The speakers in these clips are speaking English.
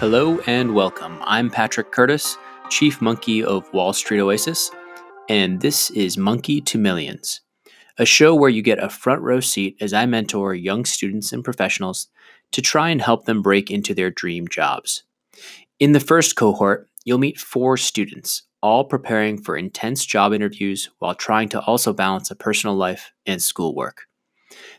Hello and welcome. I'm Patrick Curtis, Chief Monkey of Wall Street Oasis, and this is Monkey to Millions, a show where you get a front row seat as I mentor young students and professionals to try and help them break into their dream jobs. In the first cohort, you'll meet 4 students, all preparing for intense job interviews while trying to also balance a personal life and schoolwork.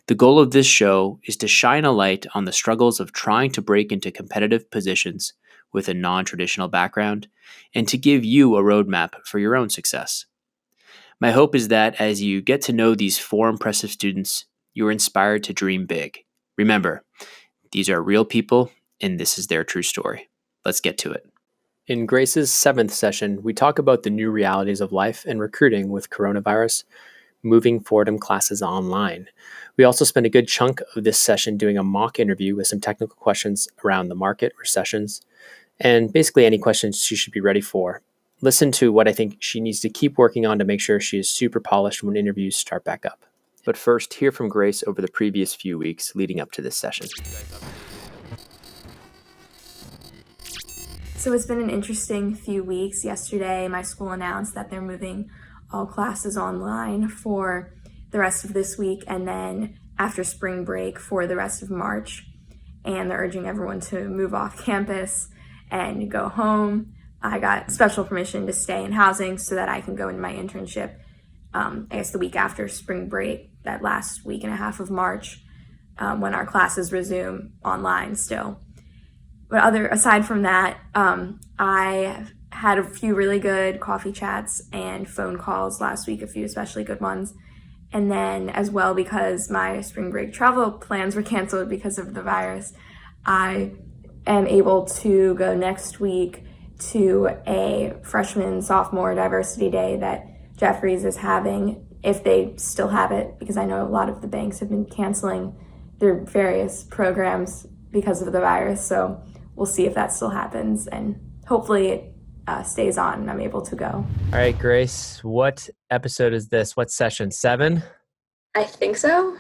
The goal of this show is to shine a light on the struggles of trying to break into competitive positions with a non-traditional background and to give you a roadmap for your own success. My hope is that as you get to know these 4 impressive students, you are inspired to dream big. Remember, these are real people and this is their true story. Let's get to it. In Grace's 7th session, we talk about the new realities of life and recruiting with coronavirus, moving Fordham classes online. We also spent a good chunk of this session doing a mock interview with some technical questions around the market, recessions, and basically any questions she should be ready for. Listen to what I think she needs to keep working on to make sure she is super polished when interviews start back up. But first, hear from Grace over the previous few weeks leading up to this session. So it's been an interesting few weeks. Yesterday, my school announced that they're moving all classes online for the rest of this week and then after spring break for the rest of March. And they're urging everyone to move off campus and go home. I got special permission to stay in housing so that I can go into my internship, I guess the week after spring break, that last week and a half of March, when our classes resume online still. But aside from that, I had a few really good coffee chats and phone calls last week, a few especially good ones. And then as well, because my spring break travel plans were canceled because of the virus, I am able to go next week to a freshman sophomore diversity day that Jeffries is having, if they still have it, because I know a lot of the banks have been canceling their various programs because of the virus. So we'll see if that still happens, and hopefully it stays on and I'm able to go. All right, Grace, what episode is this? What session? 7? I think so.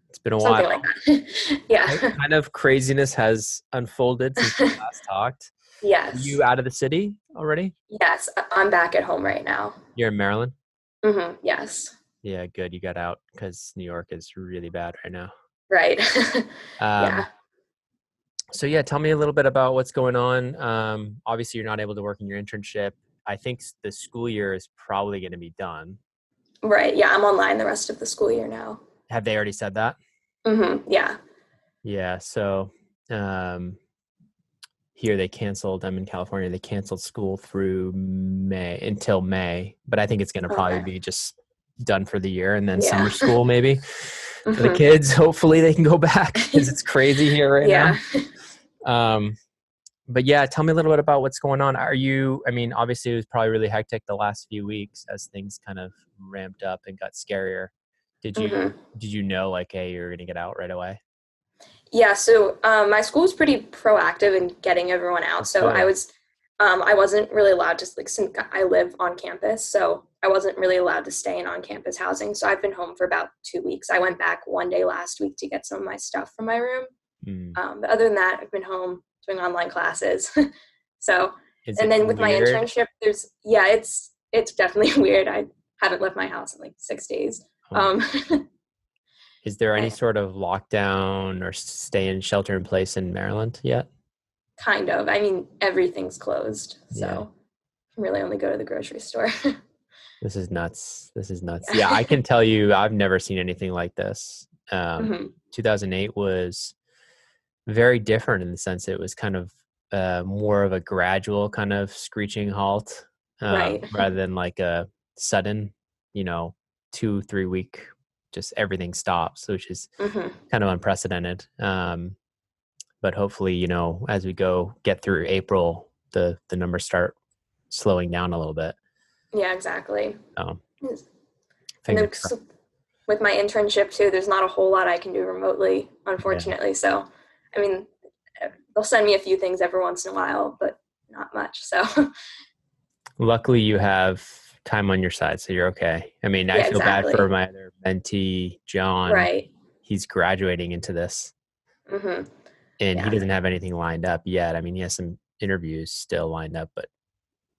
It's been a Something while. like that. Yeah. What kind of craziness has unfolded since we last talked? Yes. Are you out of the city already? Yes. I'm back at home right now. You're in Maryland? Mm-hmm. Yes. Yeah, good. You got out because New York is really bad right now. Right. Yeah. So yeah, tell me a little bit about what's going on. Obviously, you're not able to work in your internship. I think the school year is probably going to be done. Right. Yeah. I'm online the rest of the school year now. Have they already said that? Mm-hmm. Yeah. Yeah. So here they canceled. I'm in California. They canceled school through until May, but I think it's going to probably be just done for the year, and then summer school maybe for the kids. Hopefully they can go back because it's crazy here right now. But yeah, tell me a little bit about what's going on. Obviously it was probably really hectic the last few weeks as things kind of ramped up and got scarier. Did you know, like, hey, you're going to get out right away? Yeah. So my school was pretty proactive in getting everyone out. So I wasn't really allowed to, since I live on campus, so I wasn't really allowed to stay in on-campus housing. So I've been home for about 2 weeks. I went back one day last week to get some of my stuff from my room. But other than that, I've been home doing online classes. So, and then with my internship, it's definitely weird. I haven't left my house in like 6 days. Is there any sort of lockdown or stay in shelter in place in Maryland yet? Kind of. I mean, everything's closed. So I can really only go to the grocery store. This is nuts. Yeah, I can tell you, I've never seen anything like this. 2008 was very different in the sense it was kind of more of a gradual kind of screeching halt rather than like a sudden, 2-3 week, just everything stops, which is kind of unprecedented. But hopefully, as we get through April, the numbers start slowing down a little bit. Yeah, exactly. And then with my internship too, there's not a whole lot I can do remotely, unfortunately. So, I mean, they'll send me a few things every once in a while, but not much. So luckily you have time on your side, so you're okay. I mean, I feel bad for my other mentee, John. Right. He's graduating into this. and he Yeah. doesn't have anything lined up yet. I mean, he has some interviews still lined up, but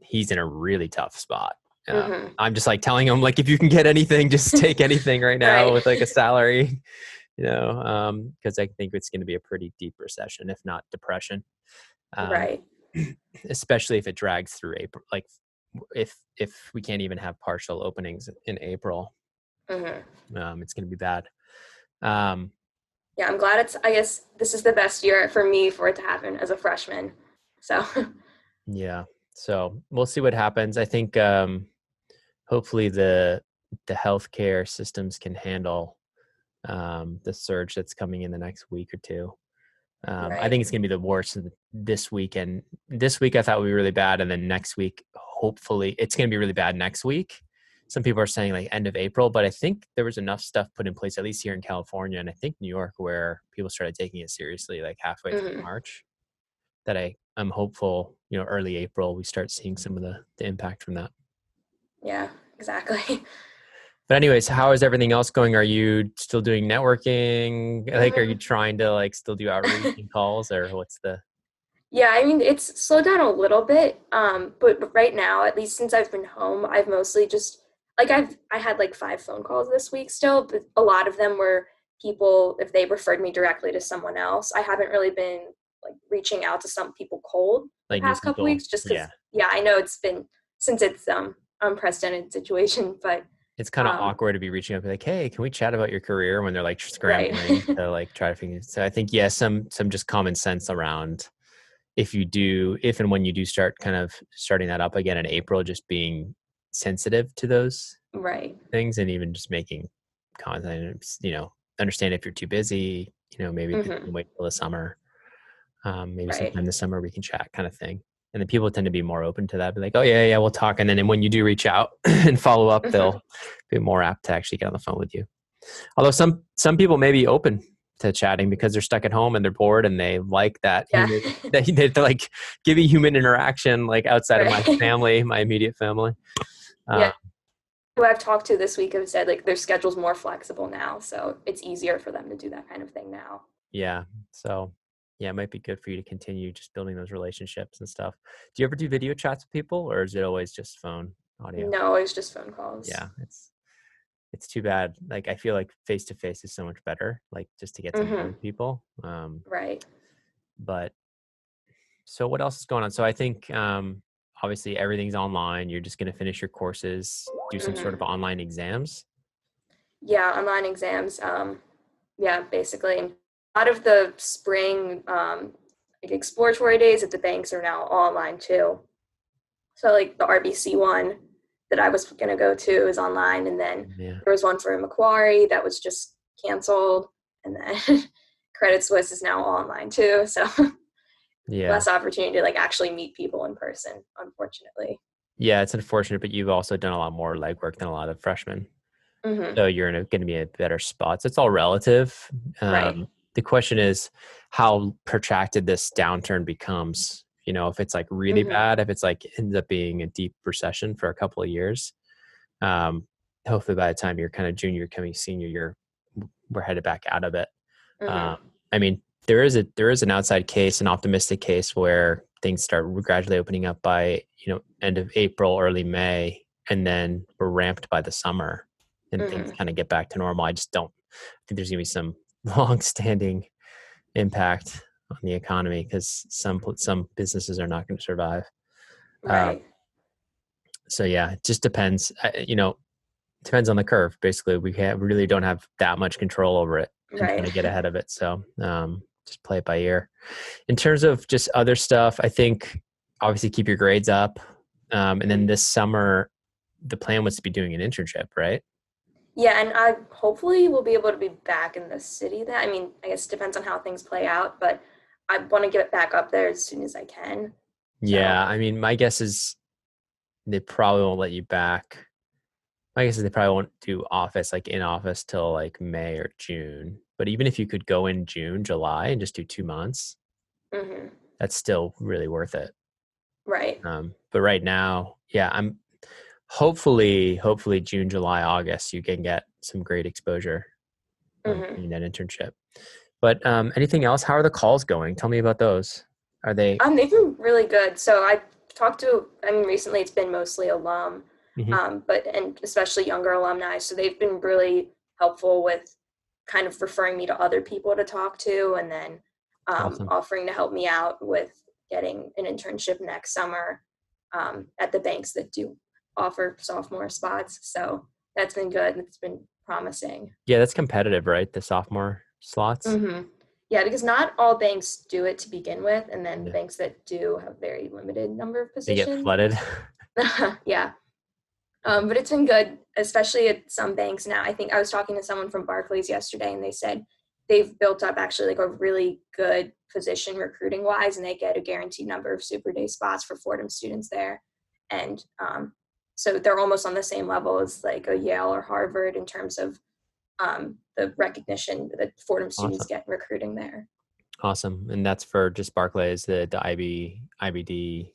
he's in a really tough spot. Mm-hmm. I'm just like telling him, like, if you can get anything, just take anything right now Right. with like a salary, because I think it's going to be a pretty deep recession, if not depression. Um, Right. Especially if it drags through April. Like if we can't even have partial openings in April, it's going to be bad. Yeah, I'm glad I guess this is the best year for me for it to happen as a freshman. So, Yeah. So we'll see what happens. I think hopefully the healthcare systems can handle the surge that's coming in the next week or two. I right. think it's going to be the worst this week. And this week I thought would be really bad. And then next week, hopefully it's going to be really bad next week. Some people are saying like end of April, but I think there was enough stuff put in place, at least here in California. And I think New York, where people started taking it seriously, like halfway through Mm-hmm. March, that I'm hopeful, early April, we start seeing some of the impact from that. Yeah, exactly. But anyways, how is everything else going? Are you still doing networking? Like, are you trying to like still do outreach and calls, or what's the? Yeah, I mean, it's slowed down a little bit, but right now, at least since I've been home, I've mostly just like I had like 5 phone calls this week still, but a lot of them were people if they referred me directly to someone else. I haven't really been like reaching out to some people cold the Like new past couple people? weeks, just Yeah. because yeah, I know it's been since it's unprecedented situation, but It's kind of um, awkward to be reaching out, be like, "Hey, can we chat about your career?" When they're like right, scrambling to like try to figure. So I think some just common sense around if and when you do start kind of starting that up again in April, just being sensitive to those right, things, and even just making content. Understand if you're too busy. Maybe we hmm can wait till the summer. Maybe right, sometime this summer we can chat, kind of thing. And then people tend to be more open to that. Be like, "Oh yeah, yeah, we'll talk." And then when you do reach out and follow up, hmm they'll be more apt to actually get on the phone with you. Although some people may be open to chatting because they're stuck at home and they're bored and they like that yeah, human they like give me human interaction, like outside of my right, family, my immediate family. yeah. Uh, Who I've talked to this week have said like their schedule's more flexible now, so it's easier for them to do that kind of thing now. yeah. So yeah, it might be good for you to continue just building those relationships and stuff. Do you ever do video chats with people, or is it always just phone audio? No, it's just phone calls. Yeah, it's too bad. Like, I feel like face to face is so much better, like just to get to know Hmm. people. Right. But so what else is going on? So I think obviously everything's online. You're just going to finish your courses, do some sort of Hmm. online exams. Yeah, online exams. Yeah, basically. And a lot of the spring like exploratory days at the banks are now online too. So like the RBC one that I was gonna go to is online, and then Yeah. there was one for Macquarie that was just canceled, and then Credit Suisse is now online too. So Yeah. less opportunity to like actually meet people in person, unfortunately. Yeah, it's unfortunate, but you've also done a lot more legwork than a lot of freshmen. Hmm. So you're going to be in a better spot. So it's all relative. Right. The question is how protracted this downturn becomes. If it's like really Hmm. bad, if it's like ends up being a deep recession for a couple of years, um, hopefully by the time you're kind of junior, coming senior, we're headed back out of it. Hmm. Um, I mean, there is an outside case, an optimistic case where things start gradually opening up by end of April, early May, and then we're ramped by the summer, and things Hmm. kind of get back to normal. I just don't think there's gonna be some long-standing impact on the economy because some businesses are not going to survive. Um, Right. so yeah, it just depends. Depends on the curve. Basically, really don't have that much control over it and trying Right. to get ahead of it. So just play it by ear. In terms of just other stuff, I think obviously keep your grades up. And then this summer, the plan was to be doing an internship, right? Yeah, and I hopefully will be able to be back in the city. That I mean, I guess it depends on how things play out, but I want to get back up there as soon as I can. So, Yeah, I mean, my guess is they probably won't let you back. My guess is they probably won't do office, like in office, till like May or June. But even if you could go in June, July, and just do 2 months, hmm, that's still really worth it. right. But right now, yeah, I'm hopefully June, July, August, you can get some great exposure Hmm. in that internship. But anything else? How are the calls going? Tell me about those. Are they? They've been really good. So I talked to, I mean, recently it's been mostly alum, Mhm. and especially younger alumni. So they've been really helpful with kind of referring me to other people to talk to, and then Awesome. offering to help me out with getting an internship next summer at the banks that do offer sophomore spots. So that's been good. It's been promising. Yeah, that's competitive, right? The sophomore slots. Yeah, because not all banks do it to begin with, and then the Yeah. banks that do have very limited number of They get positions. flooded. Yeah, but it's been good, especially at some banks now. I think I was talking to someone from Barclays yesterday, and they said they've built up actually like a really good position recruiting wise, and they get a guaranteed number of super day spots for Fordham students there, and so they're almost on the same level as like a Yale or Harvard in terms of the recognition that Fordham students Awesome. get in recruiting there. Awesome. And that's for just Barclays, the IBD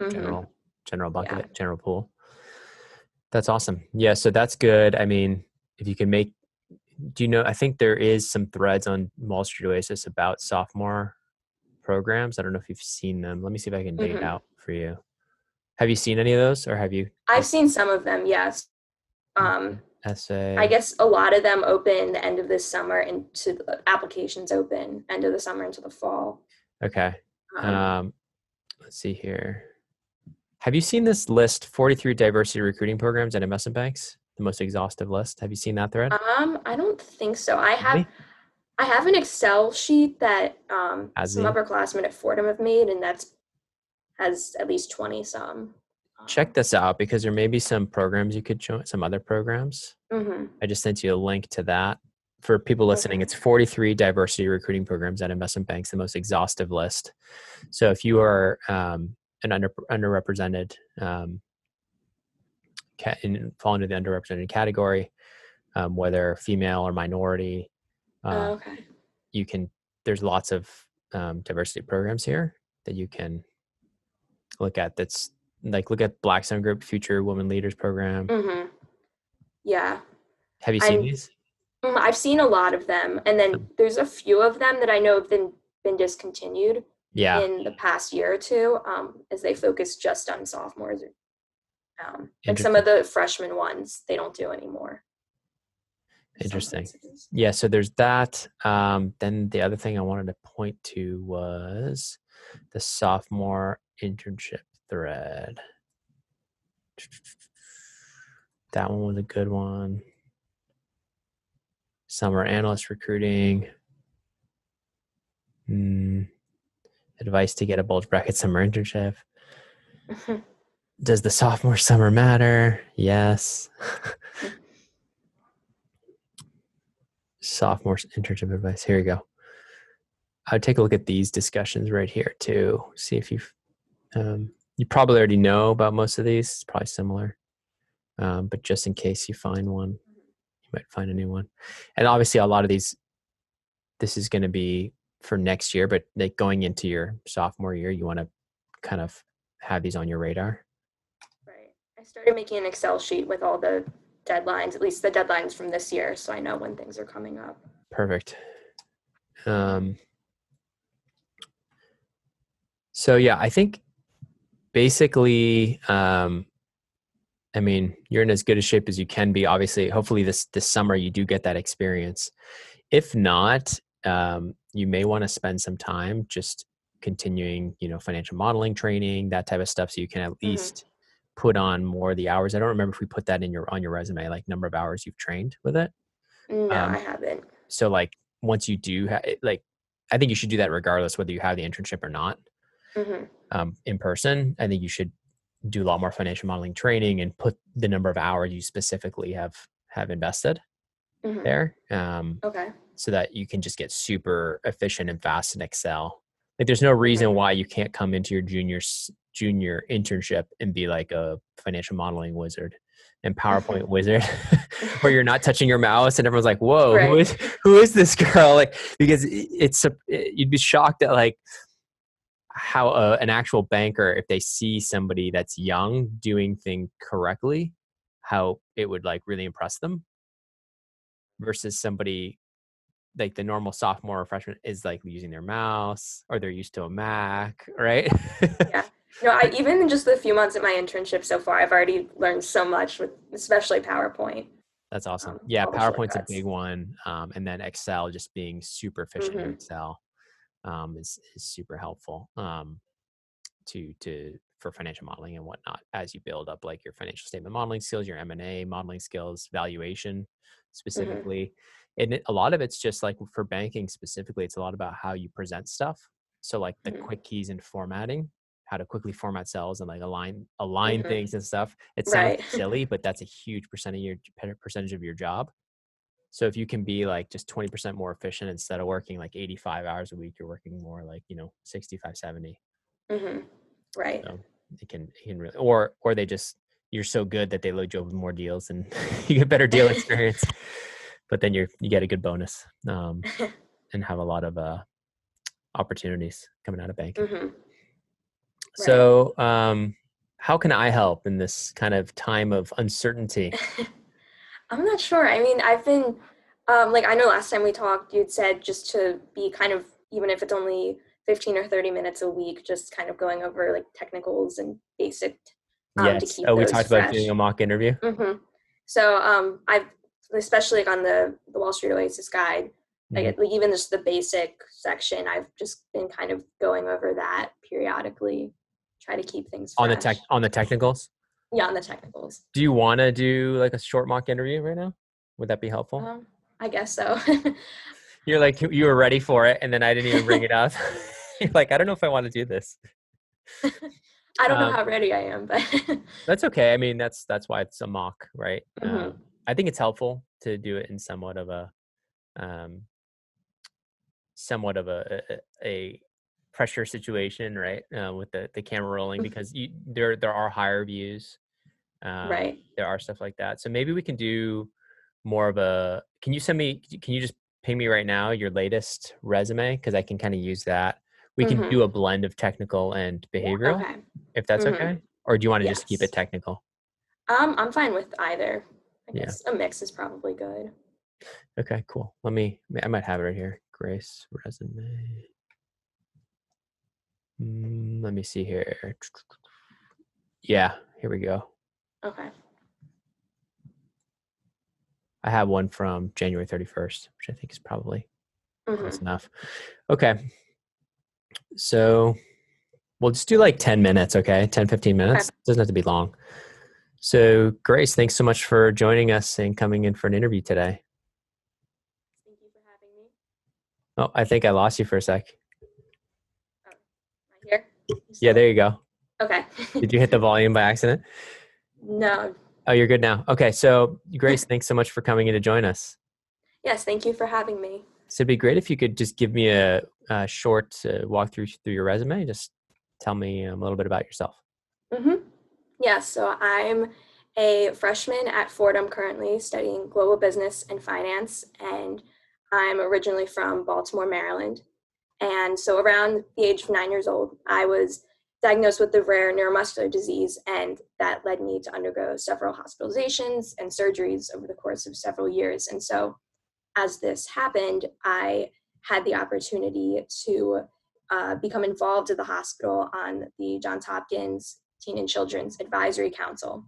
hmm general Yeah. bucket, general pool. That's awesome. Yeah, so that's good. I mean, if you can make, do you know, I think there is some threads on Wall Street Oasis about sophomore programs. I don't know if you've seen them. Let me see if I can dig it hmm out for you. Have you seen any of those, or have you I've just seen some of them, yes. Um, I essay? guess a lot of them open the end of this summer into the applications open end of the summer into the fall. Okay. Um, Um, let's see here. Have you seen this list, 43 diversity recruiting programs at investment banks? The most exhaustive list. Have you seen that thread? I don't think so. Really? I have an Excel sheet that Has some he? upperclassmen at Fordham have made, and that's has at least 20 some. Check this out because there may be some programs you could join, some other programs. Mm-hmm. I just sent you a link to that. For people listening, Okay. it's 43 diversity recruiting programs at investment banks, the most exhaustive list. So if you are an underrepresented, fall into the underrepresented category, whether female or minority, Okay. you can, there's lots of diversity programs here that you can look at. That's like, look at Blackstone Group Future Women Leaders Program. Mm-hmm. Yeah. Have you seen I'm these? I've seen a lot of them, and then there's a few of them that I know have been discontinued Yeah. in the past year or two, as they focus just on sophomores. And some Interesting. of the freshman ones they don't do anymore. Some Interesting. places. Yeah. So there's that. Then the other thing I wanted to point to was the sophomore internship thread. That one was a good one. Summer analyst recruiting. Advice to get a bulge bracket summer internship. Does the sophomore summer matter? Yes. Sophomore internship advice. Here you go. I'd take a look at these discussions right here too. See if you've, you probably already know about most of these. It's probably similar. But just in case you find one, you might find a new one. And obviously a lot of these, this is going to be for next year, but like going into your sophomore year, you want to kind of have these on your radar. Right. I started making an Excel sheet with all the deadlines, at least the deadlines from this year, so I know when things are coming up. Perfect. So yeah, I think basically, I mean, you're in as good a shape as you can be. Obviously, hopefully this summer you do get that experience. If not, you may want to spend some time just continuing, financial modeling training, that type of stuff, so you can at least put on more of the hours. I don't remember if we put that on your resume, like number of hours you've trained with it. No, I haven't. So like once you do, I think you should do that regardless whether you have the internship or not. In person, I think you should do a lot more financial modeling training and put the number of hours you specifically have invested there, Okay. so that you can just get super efficient and fast in Excel. Like there's no reason why you can't come into your junior internship and be like a financial modeling wizard and PowerPoint wizard, where you're not touching your mouse and everyone's like, whoa, Right. who is this girl? Like, because you'd be shocked at like how an actual banker, if they see somebody that's young doing things correctly, how it would like really impress them versus somebody like the normal sophomore or freshman is like using their mouse, or they're used to a Mac, right? Yeah. No, I even in just the few months at my internship so far, I've already learned so much with especially PowerPoint. That's awesome. Yeah, All the PowerPoint's a shortcuts. big one, and then Excel, just being super efficient in Mm-hmm. Excel, is super helpful. To for financial modeling and whatnot, as you build up like your financial statement modeling skills, your M&A modeling skills, valuation Mm-hmm. specifically. And a lot of it's just like for banking specifically, it's a lot about how you present stuff. So like the Mm-hmm. quick keys and formatting, how to quickly format cells and like align Mm-hmm. things and stuff. It sounds Right. silly, but that's a huge percentage of your job. So if you can be like just 20% more efficient, instead of working like 85 hours a week, you're working more like, 65, 70. Mm-hmm. Right. So it can really, or they just, you're so good that they load you up with more deals and you get better deal experience, but then you get a good bonus, and have a lot of opportunities coming out of banking. Mm-hmm. Right. So how can I help in this kind of time of uncertainty? I'm not sure. I mean, I've been, like, I know last time we talked, you'd said just to be kind of, even if it's only 15 or 30 minutes a week, just kind of going over like technicals and basic, to Yes. keep Oh, we those talked about doing a fresh. mock interview. Hmm. So, I've, especially like on the Wall Street Oasis guide, Hmm. like even just the basic section, I've just been kind of going over that periodically, try to keep things fresh. On the technicals. Yeah, on the technicals. Do you want to do like a short mock interview right now? Would that be helpful? I guess so. You're like, you were ready for it, and then I didn't even bring it up. You're like, I don't know if I want to do this. I don't know Um, how ready I am, but that's okay. I mean, that's why it's a mock, right? hmm. I think it's helpful to do it in um, somewhat of a pressure situation, right? With the camera rolling, because there are higher views. Right. There are stuff like that. So maybe we can do more of a. Can you just ping me right now your latest resume, because I can kind of use that. We can Hmm. do a blend of technical and behavioral, Okay. if that's Hmm. okay. Or do you want to just keep it Yes. technical? I'm fine with either. I Yeah. guess a mix is probably good. Okay, cool. I might have it right here. Grace resume. Let me see here. Yeah, here we go. Okay. I have one from January 31st, which I think is probably close Hmm. enough. Okay. So we'll just do like 10 minutes, okay? 10, 15 Okay. minutes. Doesn't have to be long. So, Grace, thanks so much for joining us and coming in for an interview today. Thank you for having me. Oh, I think I lost you for a sec. Oh, am I here? You Yeah, still? there you go. Okay. Did you hit the volume by accident? No. Oh, you're good now. Okay. So, Grace, thanks so much for coming in to join us. Yes, thank you for having me. So, it'd be great if you could just give me a short walkthrough through your resume. Just tell me a little bit about yourself. Hmm. Yeah, so I'm a freshman at Fordham currently studying global business and finance, and I'm originally from Baltimore, Maryland. And so around the age of 9 years old, I was diagnosed with the rare neuromuscular disease, and that led me to undergo several hospitalizations and surgeries over the course of several years. And so as this happened, I had the opportunity to become involved at the hospital on the Johns Hopkins Teen and Children's Advisory Council.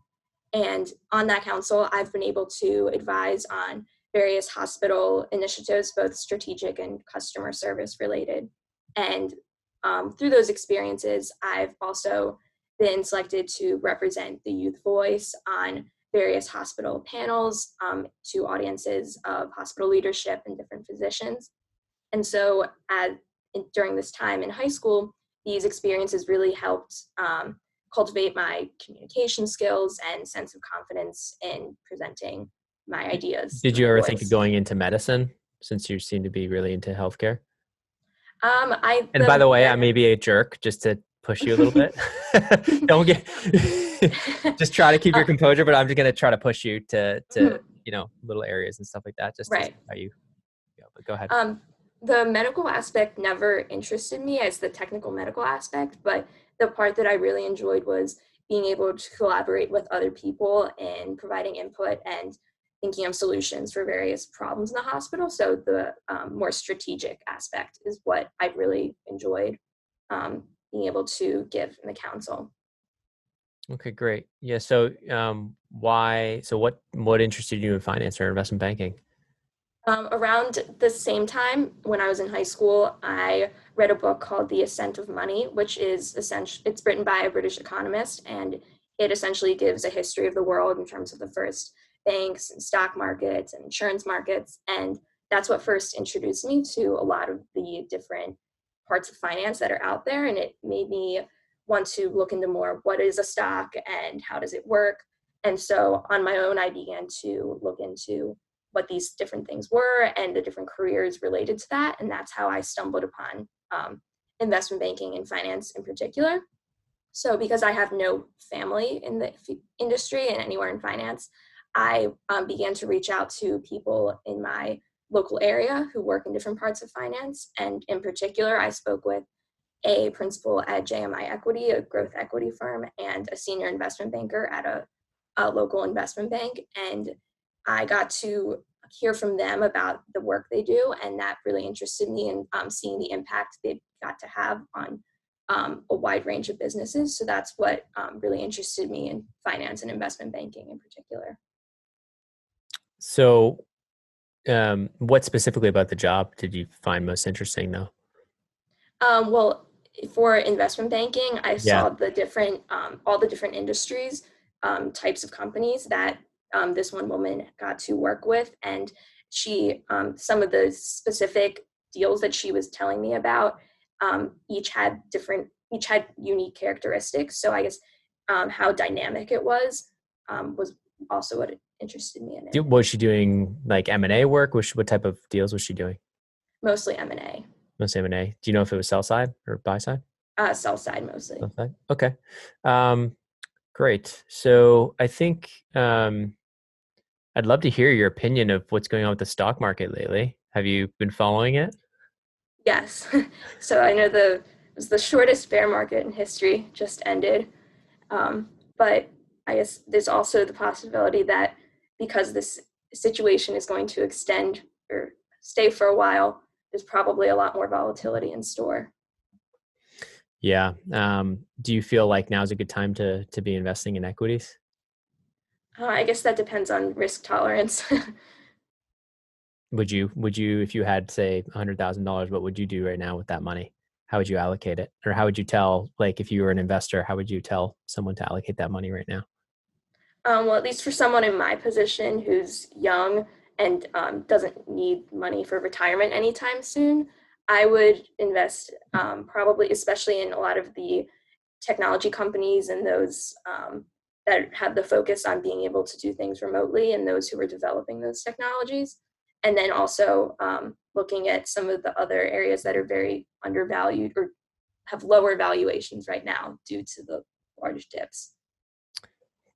And on that council, I've been able to advise on various hospital initiatives, both strategic and customer service related. And through those experiences, I've also been selected to represent the youth voice on various hospital panels to audiences of hospital leadership and different physicians. And so during this time in high school, these experiences really helped cultivate my communication skills and sense of confidence in presenting my ideas Did and you my ever think of voice. going into medicine, since you seem to be really into healthcare? I And by the the way, I med- may be a jerk just to push you a little bit. Don't get, just try to keep your uh, composure, but I'm just going to try to push you to, little areas and stuff like that, just to see right. how you go. But go ahead. Um, the medical aspect never interested me as the technical medical aspect, but the part that I really enjoyed was being able to collaborate with other people and providing input and thinking of solutions for various problems in the hospital. So the more strategic aspect is what I've really enjoyed being able to give in the council. Okay, great. Yeah. So, what interested you in finance or investment banking? Around the same time when I was in high school, I read a book called The Ascent of Money, which is it's written by a British economist, and it essentially gives a history of the world in terms of the first banks and stock markets and insurance markets. And that's what first introduced me to a lot of the different parts of finance that are out there. And it made me want to look into more what is a stock and how does it work. And so on my own, I began to look into what these different things were and the different careers related to that. And that's how I stumbled upon investment banking and finance in particular. So because I have no family in the industry and anywhere in finance, I began to reach out to people in my local area who work in different parts of finance. And in particular, I spoke with a principal at JMI Equity, a growth equity firm, and a senior investment banker at a local investment bank. And I got to hear from them about the work they do, and that really interested me in seeing the impact they got to have on a wide range of businesses. So that's what really interested me in finance and investment banking in particular. So, what specifically about the job did you find most interesting, though? Well, for investment banking, I Yeah. saw the different, all the different industries, types of companies that this one woman got to work with, and she, some of the specific deals that she was telling me about, each had unique characteristics. So I guess how dynamic it was also what interested me in it. Was she doing like M&A work? What type of deals was she doing? Mostly M&A. Mostly M&A. Do you know if it was sell side or buy side? Sell side mostly. Sell side. Okay. Great. So I think I'd love to hear your opinion of what's going on with the stock market lately. Have you been following it? Yes. So I know it was the shortest bear market in history just ended. But I guess there's also the possibility that because this situation is going to extend or stay for a while, there's probably a lot more volatility in store. Yeah. Do you feel like now's a good time to be investing in equities? I guess that depends on risk tolerance. Would you, if you had, say, $100,000, what would you do right now with that money? How would you allocate it? Or how would you tell, like, if you were an investor, how would you tell someone to allocate that money right now? Well, at least for someone in my position who's young and doesn't need money for retirement anytime soon, I would invest probably, especially in a lot of the technology companies and those that have the focus on being able to do things remotely and those who are developing those technologies. And then also looking at some of the other areas that are very undervalued or have lower valuations right now due to the large dips.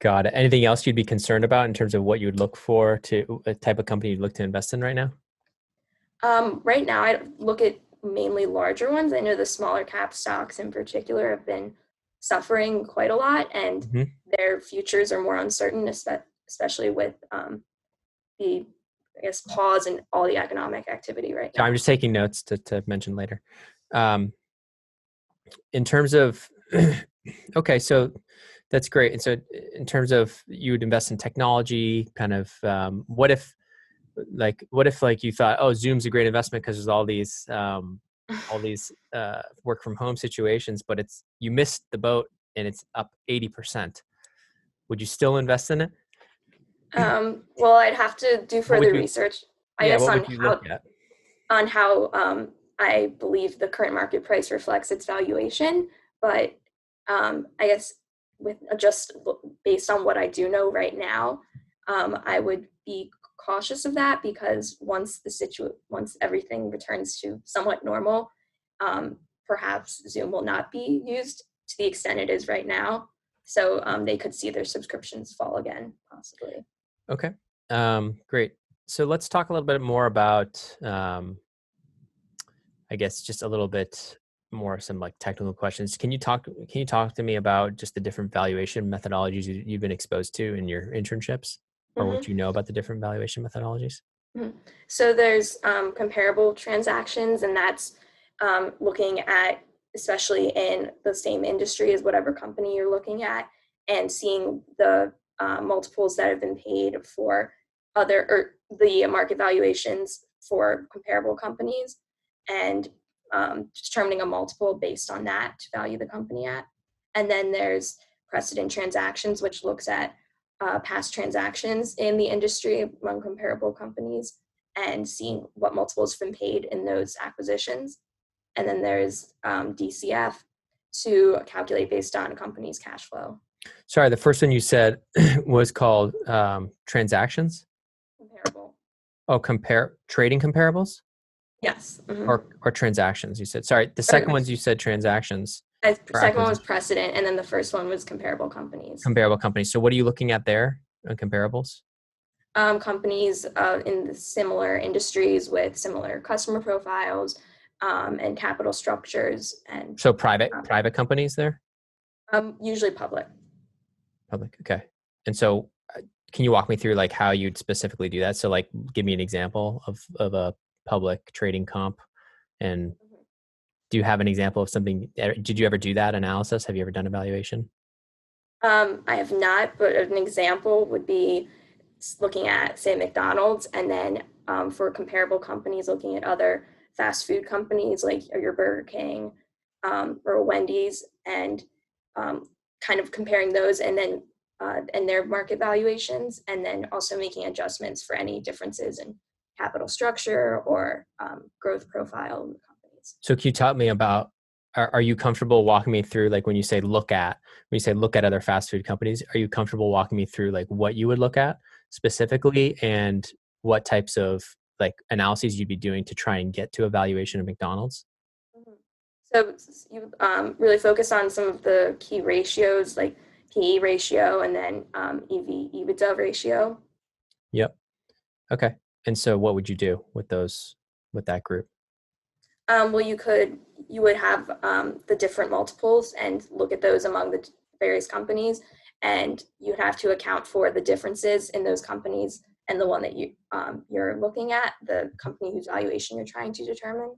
Got it. Anything else you'd be concerned about in terms of what you would look for to a type of company you'd look to invest in right now? Right now, I look at mainly larger ones. I know the smaller cap stocks in particular have been suffering quite a lot, and Mm-hmm. their futures are more uncertain, especially with the, I guess, pause in all the economic activity right now. I'm just taking notes to mention later. In terms of, okay, so that's great. And so in terms of you would invest in technology, kind of, what if you thought, oh, Zoom's a great investment because there's all these work from home situations, but you missed the boat and it's up 80%. Would you still invest in it? Well, I'd have to do further research, I guess, what would you look at? On how I believe the current market price reflects its valuation. But I guess with just based on what I do know right now, I would be cautious of that because once everything returns to somewhat normal, perhaps Zoom will not be used to the extent it is right now. So they could see their subscriptions fall again, possibly. Okay, great. So let's talk a little bit more about, I guess, just a little bit more some like technical questions. Can you talk to me about just the different valuation methodologies you've been exposed to in your internships? or what you know about the different valuation methodologies? Mhm. So there's comparable transactions, and that's looking at, especially in the same industry as whatever company you're looking at, and seeing the multiples that have been paid for other, or the market valuations for comparable companies, and determining a multiple based on that to value the company at. And then there's precedent transactions, which looks at past transactions in the industry among comparable companies and seeing what multiples have been paid in those acquisitions. And then there's DCF to calculate based on company's cash flow. Sorry, the first one you said was called transactions? Comparable. Oh, trading comparables? Yes. Mm-hmm. Or transactions, you said. Sorry, the second ones you said transactions. Second one was precedent, and then the first one was comparable companies. Comparable companies. So what are you looking at there on comparables? Companies in the similar industries with similar customer profiles and capital structures. And so private companies there? Usually public. Public, okay. And so can you walk me through like how you'd specifically do that? So like give me an example of a public trading comp, and do you have an example of something? Did you ever do that analysis? Have you ever done evaluation? I have not, but an example would be looking at, say, McDonald's, and then for comparable companies, looking at other fast food companies like your Burger King or Wendy's, and kind of comparing those, and then and their market valuations, and then also making adjustments for any differences in capital structure or growth profile in the companies. So can you talk me about, are you comfortable walking me through, like when you say look at other fast food companies, are you comfortable walking me through like what you would look at specifically and what types of like analyses you'd be doing to try and get to a valuation of McDonald's? So you really focus on some of the key ratios like PE ratio and then EBITDA ratio. Yep. Okay. And so what would you do with that group? Well, you would have the different multiples and look at those among the various companies, and you'd have to account for the differences in those companies and the one that you're looking at, the company whose valuation you're trying to determine,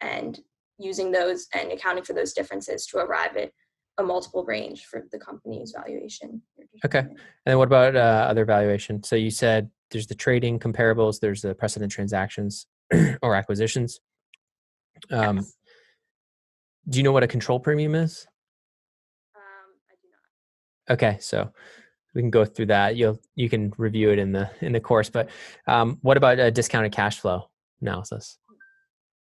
and using those and accounting for those differences to arrive at a multiple range for the company's valuation. Okay. And then what about other valuation? So you said there's the trading comparables, there's the precedent transactions or acquisitions. Yes. Do you know what a control premium is? I do not. Okay, so we can go through that. You can review it in the course. But what about a discounted cash flow analysis,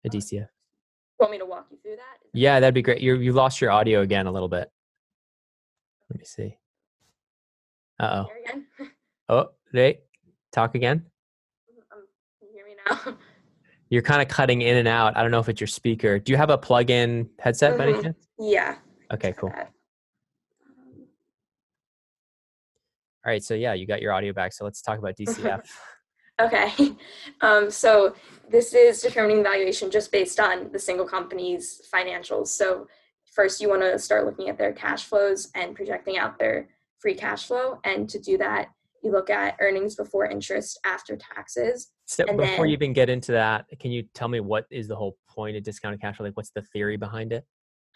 a DCF? You want me to walk you through that? Yeah, that'd be great. You lost your audio again a little bit. Let me see. Uh-oh. Here again? Oh, hey, talk again. Can you hear me now? You're kind of cutting in and out. I don't know if it's your speaker. Do you have a plug-in headset by any chance? Yeah. Okay, cool. All right, so yeah, you got your audio back. So let's talk about DCF. Okay. So this is determining valuation just based on the single company's financials. So first you want to start looking at their cash flows and projecting out their free cash flow. And to do that, you look at earnings before interest after taxes. So before you even get into that, can you tell me what is the whole point of discounted cash flow? Like what's the theory behind it?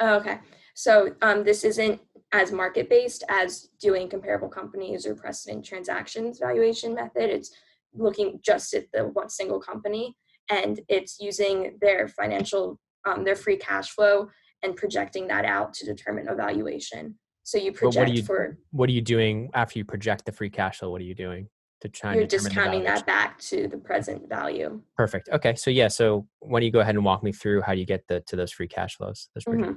Okay. So this isn't as market-based as doing comparable companies or precedent transactions valuation method. It's looking just at the one single company, and it's using their financial, their free cash flow and projecting that out to determine a valuation. So you project what are you doing after you project the free cash flow? What are you doing to try and determine discounting that back to the present value. Perfect. Okay. So yeah. So why don't you go ahead and walk me through how do you get to those free cash flows? Those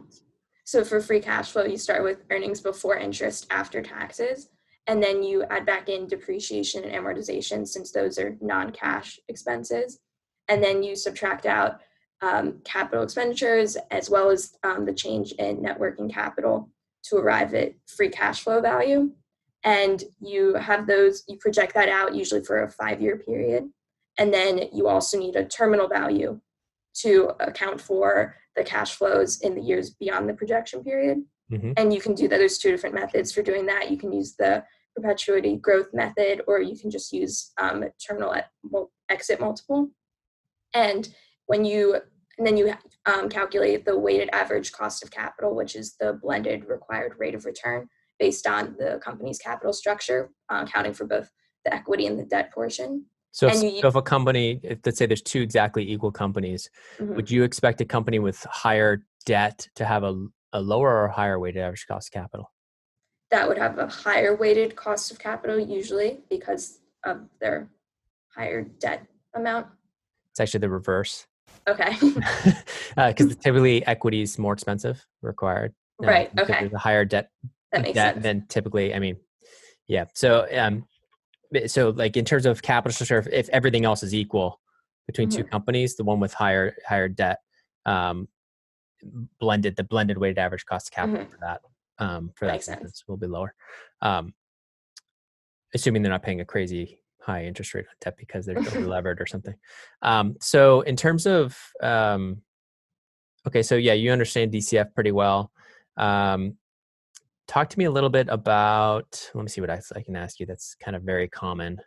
So for free cash flow, you start with earnings before interest after taxes, and then you add back in depreciation and amortization since those are non-cash expenses. And then you subtract out capital expenditures as well as the change in net working capital to arrive at free cash flow value. And you have those, you project that out usually for a 5-year period. And then you also need a terminal value to account for the cash flows in the years beyond the projection period. And you can do that. There's 2 different methods for doing that. You can use the perpetuity growth method, or you can just use terminal exit multiple. And when you and then you calculate the weighted average cost of capital, which is the blended required rate of return based on the company's capital structure, accounting for both the equity and the debt portion. So And if a company, let's say there's two exactly equal companies, would you expect a company with higher debt to have a lower or higher weighted average cost of capital? That would have a higher weighted cost of capital usually because of their higher debt amount. It's actually the reverse. Okay. Because typically equity is more expensive required. Right. So Okay. there's a higher debt That makes sense. than typically. I mean, yeah. So like in terms of capital structure, if everything else is equal between two companies, the one with higher debt, the blended weighted average cost of capital for that business will be lower. Assuming they're not paying a crazy high interest rate on debt because they're over levered or something. So in terms of, okay, so yeah, you understand DCF pretty well. Talk to me a little bit about, let me see what I can ask you that's kind of very common.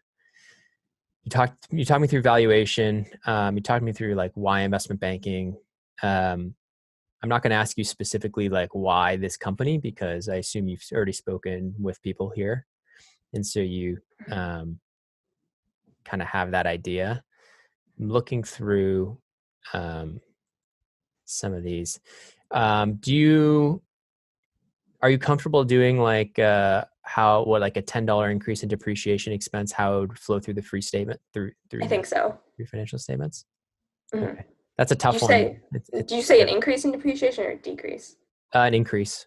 You talked me through valuation. You talked me through like why investment banking. I'm not going to ask you specifically like why this company, because I assume you've already spoken with people here. And so you kind of have that idea. I'm looking through some of these. Are you comfortable doing like like a $10 increase in depreciation expense, how it would flow through the free statement through I think so. your financial statements? Mm-hmm. Okay. That's a tough one. Did you say an increase in depreciation or a decrease? An increase.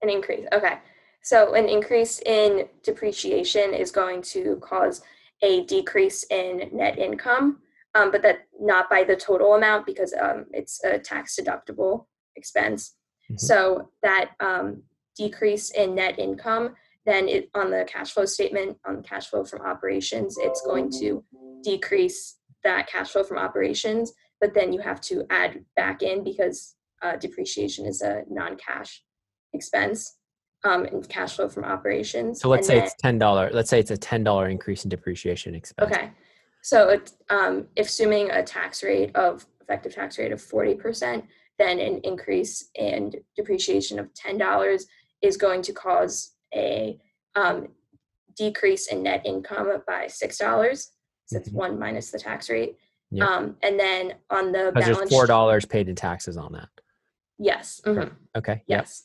An increase. Okay. So an increase in depreciation is going to cause a decrease in net income, but that not by the total amount because it's a tax deductible expense. So that decrease in net income, then on the cash flow statement, on the cash flow from operations, it's going to decrease that cash flow from operations, but then you have to add back in because depreciation is a non-cash expense in cash flow from operations. So let's say it's $10. Let's say it's a $10 increase in depreciation expense. Okay. So if assuming a effective tax rate of 40%, then an increase in depreciation of $10 is going to cause a decrease in net income by $6. So that's one minus the tax rate. Yep. And then on the balance, there's $4 paid in taxes on that. Yes. Mm-hmm. Okay. Yes.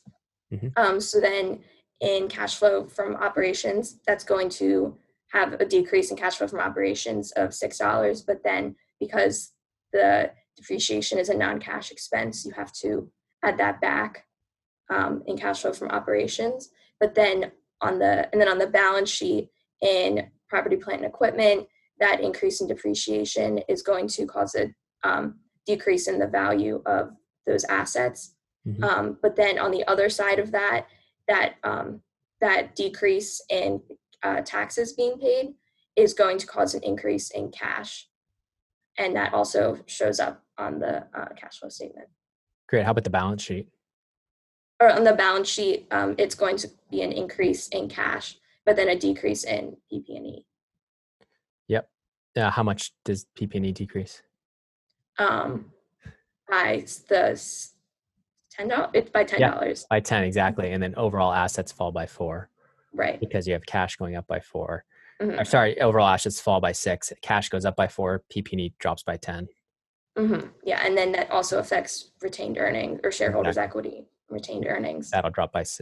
Yep. So then in cash flow from operations, that's going to have a decrease in cash flow from operations of $6. But then because the depreciation is a non-cash expense, you have to add that back in cash flow from operations. But then on the balance sheet in property, plant, and equipment, that increase in depreciation is going to cause a decrease in the value of those assets. But then on the other side of that decrease in taxes being paid is going to cause an increase in cash. And that also shows up on the cash flow statement. Great. How about the balance sheet? Or on the balance sheet, it's going to be an increase in cash, but then a decrease in PP&E. Yep. How much does PP&E decrease? By the $10. It's by $10. Yeah, by 10 exactly, and then overall assets fall by 4. Right. Because you have cash going up by 4. Or sorry, overall assets fall by 6. Cash goes up by 4. PP&E drops by 10. Yeah, and then that also affects retained earnings or shareholders' equity. Retained earnings. That'll drop by 6.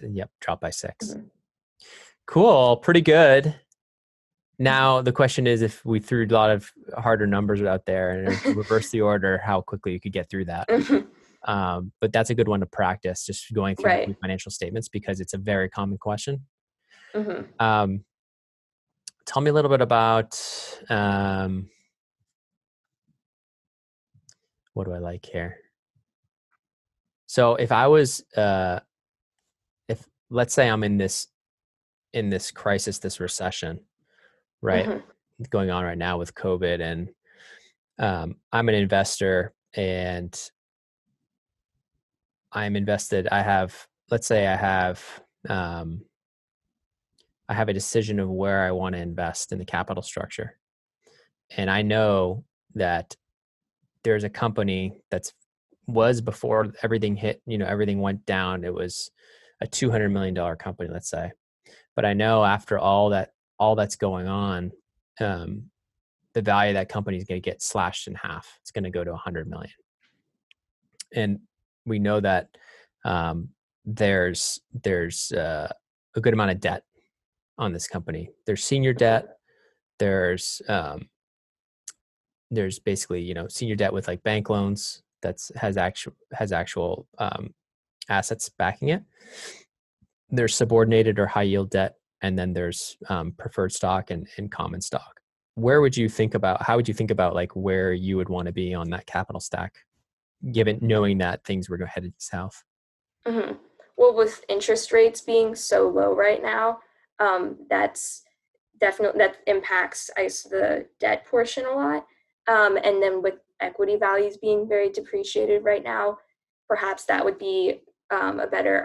Cool, pretty good. Now the question is, if we threw a lot of harder numbers out there and reverse the order, how quickly you could get through that. But that's a good one to practice, just going through the financial statements, because it's a very common question. Tell me a little bit about what do I like here? So if I was, if let's say I'm in this crisis, this recession, right, going on right now with COVID, and I'm an investor and I'm invested. Let's say I have I have a decision of where I want to invest in the capital structure. And I know that there's a company was before everything hit, everything went down. It was a $200 million company, let's say. But I know after all that's going on, the value of that company is going to get slashed in half. It's going to go to 100 million. And we know that there's a good amount of debt on this company. There's senior debt. There's basically senior debt with like bank loans has actual assets backing it. There's subordinated or high yield debt, and then there's preferred stock and common stock. How would you think about like where you would want to be on that capital stack, given knowing that things were headed south? Mm-hmm. Well, with interest rates being so low right now, that's definitely that impacts the debt portion a lot. And then with equity values being very depreciated right now, perhaps that would be a better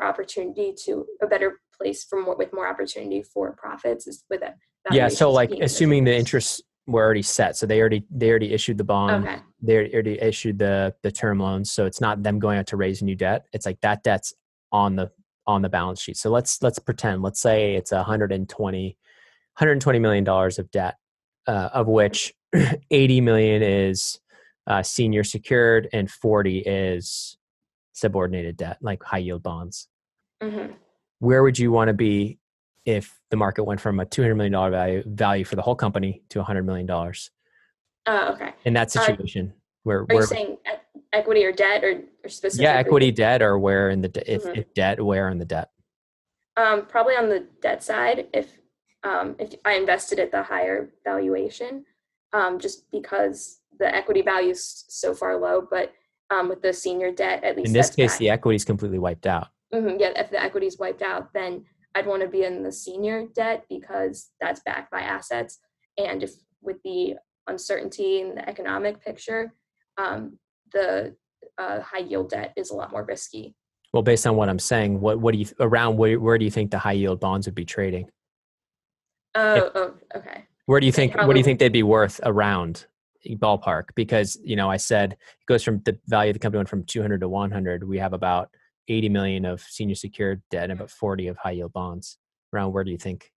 place with more opportunity for profits is with it. Yeah. So like assuming the interests were already set. So they already issued the bond. Okay. They already issued the term loans. So it's not them going out to raise new debt. It's like that debt's on the balance sheet. So let's pretend, let's say it's $120 million of debt, of which 80 million is senior secured and 40 is subordinated debt, like high yield bonds. Mm-hmm. Where would you want to be if the market went from a $200 million value for the whole company to $100 million? Okay. In that situation, are you saying equity or debt or specifically? Yeah, equity, debt, or where in the if debt, where in the debt? Probably on the debt side. If I invested at the higher valuation, just because the equity value is so far low, but with the senior debt, at least in this case, the equity is completely wiped out. Yeah, if the equity is wiped out, then I'd want to be in the senior debt because that's backed by assets. And if with the uncertainty in the economic picture, the high yield debt is a lot more risky. Well, based on what I'm saying, where do you think the high yield bonds would be trading? Okay. Where do you think they'd be worth around ballpark? Because I said it goes from the value of the company went from 200 to 100. We have about 80 million of senior secured debt and about 40 of high yield bonds. Around where do you think?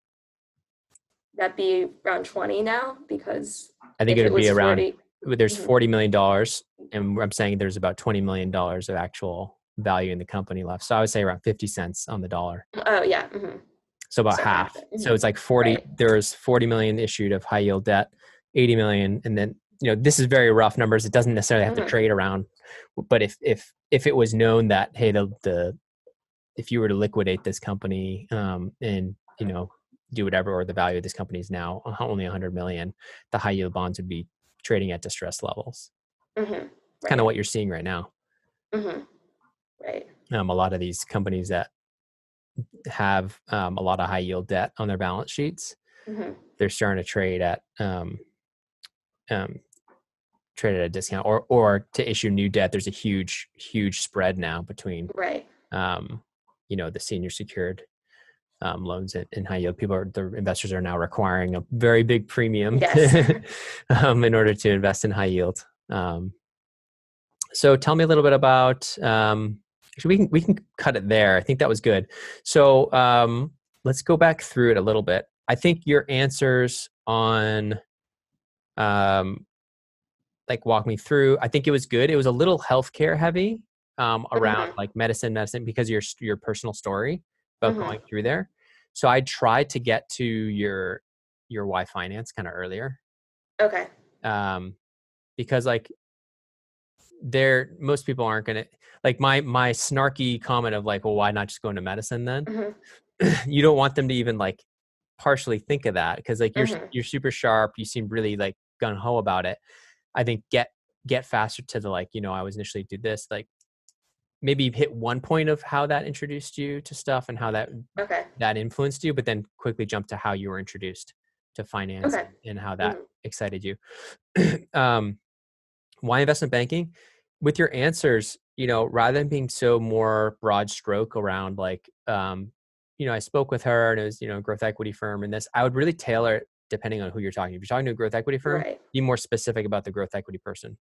That'd be around 20 now, because I think it would be around 40, there's $40 million, and I'm saying there's about $20 million of actual value in the company left. So I would say around 50 cents on the dollar. Oh yeah. Mm-hmm. So about half. Mm-hmm. So it's like 40, right. There's 40 million issued of high yield debt, 80 million. And then, this is very rough numbers. It doesn't necessarily have to trade around, but if it was known that, hey, if you were to liquidate this company, and, do whatever, or the value of this company is now only 100 million, the high yield bonds would be trading at distressed levels. Mm-hmm. Right. Kind of what you're seeing right now. Mm-hmm. Right. A lot of these companies that have a lot of high yield debt on their balance sheets, they're starting to trade at a discount, or to issue new debt. There's a huge spread now between the senior secured loans and high yield. The investors are now requiring a very big premium in order to invest in high yield. So tell me a little bit about. Actually, we can cut it there. I think that was good. So let's go back through it a little bit. I think your answers on, walk me through. I think it was good. It was a little healthcare heavy around like medicine because of your personal story about going through there. So I tried to get to your why finance kind of earlier. Okay. Because most people aren't going to my snarky comment of well, why not just go into medicine then? You don't want them to even partially think of that, because you're super sharp. You seem really gung ho about it. I think get faster to the I was initially do this, maybe hit one point of how that introduced you to stuff and how that influenced you, but then quickly jump to how you were introduced to finance and how that excited you. Why investment banking? With your answers, rather than being so more broad stroke around I spoke with her and it was, a growth equity firm, and this, I would really tailor it depending on who you're talking to. If you're talking to a growth equity firm, Right. be more specific about the growth equity person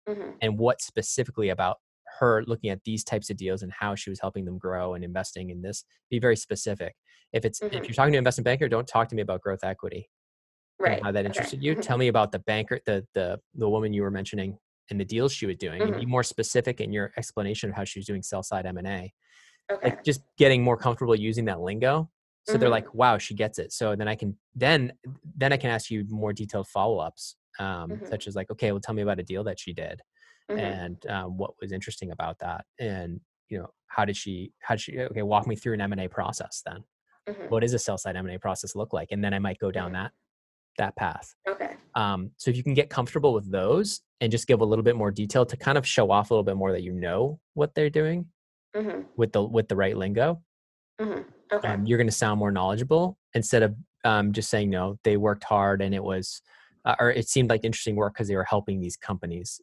Mhm. and what specifically about her looking at these types of deals and how she was helping them grow and investing in this. Be very specific. If Mhm. you're talking to an investment banker, don't talk to me about growth equity and Right. how that Okay. interested you. Tell me about the banker, the woman you were mentioning and the deals she was doing, and be Mhm. more specific in your explanation of how she was doing sell side M&A. Okay. Like just getting more comfortable using that lingo. So they're Mhm. like, wow, she gets it. So then I can ask you more detailed follow-ups, Mhm. such as like, okay, well, tell me about a deal that she did, Mhm. and what was interesting about that, and okay, walk me through an M&A process. Then Mhm. what does a sell side M&A process look like? And then I might go down Mhm. that path. Okay. So if you can get comfortable with those and just give a little bit more detail to kind of show off a little bit more that what they're doing Mhm. with the right lingo, Mhm. Okay. you're going to sound more knowledgeable instead of just saying, no, they worked hard and it was, or it seemed like interesting work because they were helping these companies.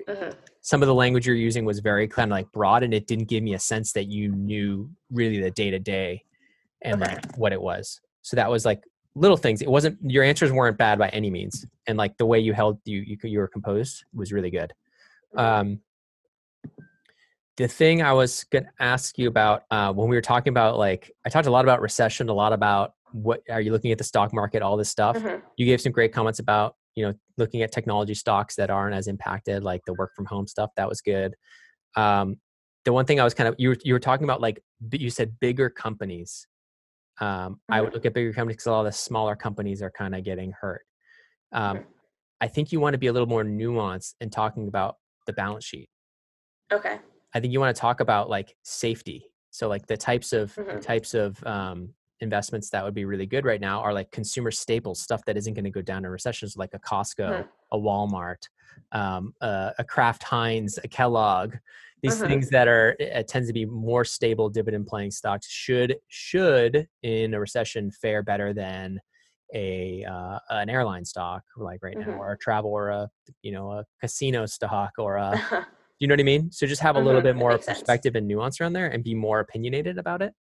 Mhm. Some of the language you're using was very kind of like broad, and it didn't give me a sense that you knew really the day to day and Okay. like what it was. So that was like little things. It wasn't, your answers weren't bad by any means. And like the way you were composed was really good. Mhm. Um, the thing I was going to ask you about when we were talking about, like, I talked a lot about recession, a lot about what are you looking at the stock market, all this stuff. Mhm. You gave some great comments about, looking at technology stocks that aren't as impacted, like the work from home stuff. That was good. Um, the one thing I was kind of, you were talking about, like, you said bigger companies. I would Mhm. look at bigger companies because a lot of the smaller companies are kind of getting hurt. Um, Mhm. I think you want to be a little more nuanced in talking about the balance sheet. Okay. I think you want to talk about like safety. So like the Mhm. types of investments that would be really good right now are like consumer staples, stuff that isn't going to go down in recessions, like a Costco, Mhm. a Walmart, a Kraft Heinz, a Kellogg. These Mhm. things that are tends to be more stable dividend paying stocks should in a recession fare better than an airline stock like right now, Mhm. or a travel, or a casino stock, or a, you know what I mean? So just have a little Mhm. bit That more makes sense. perspective and nuance around there and be more opinionated about it.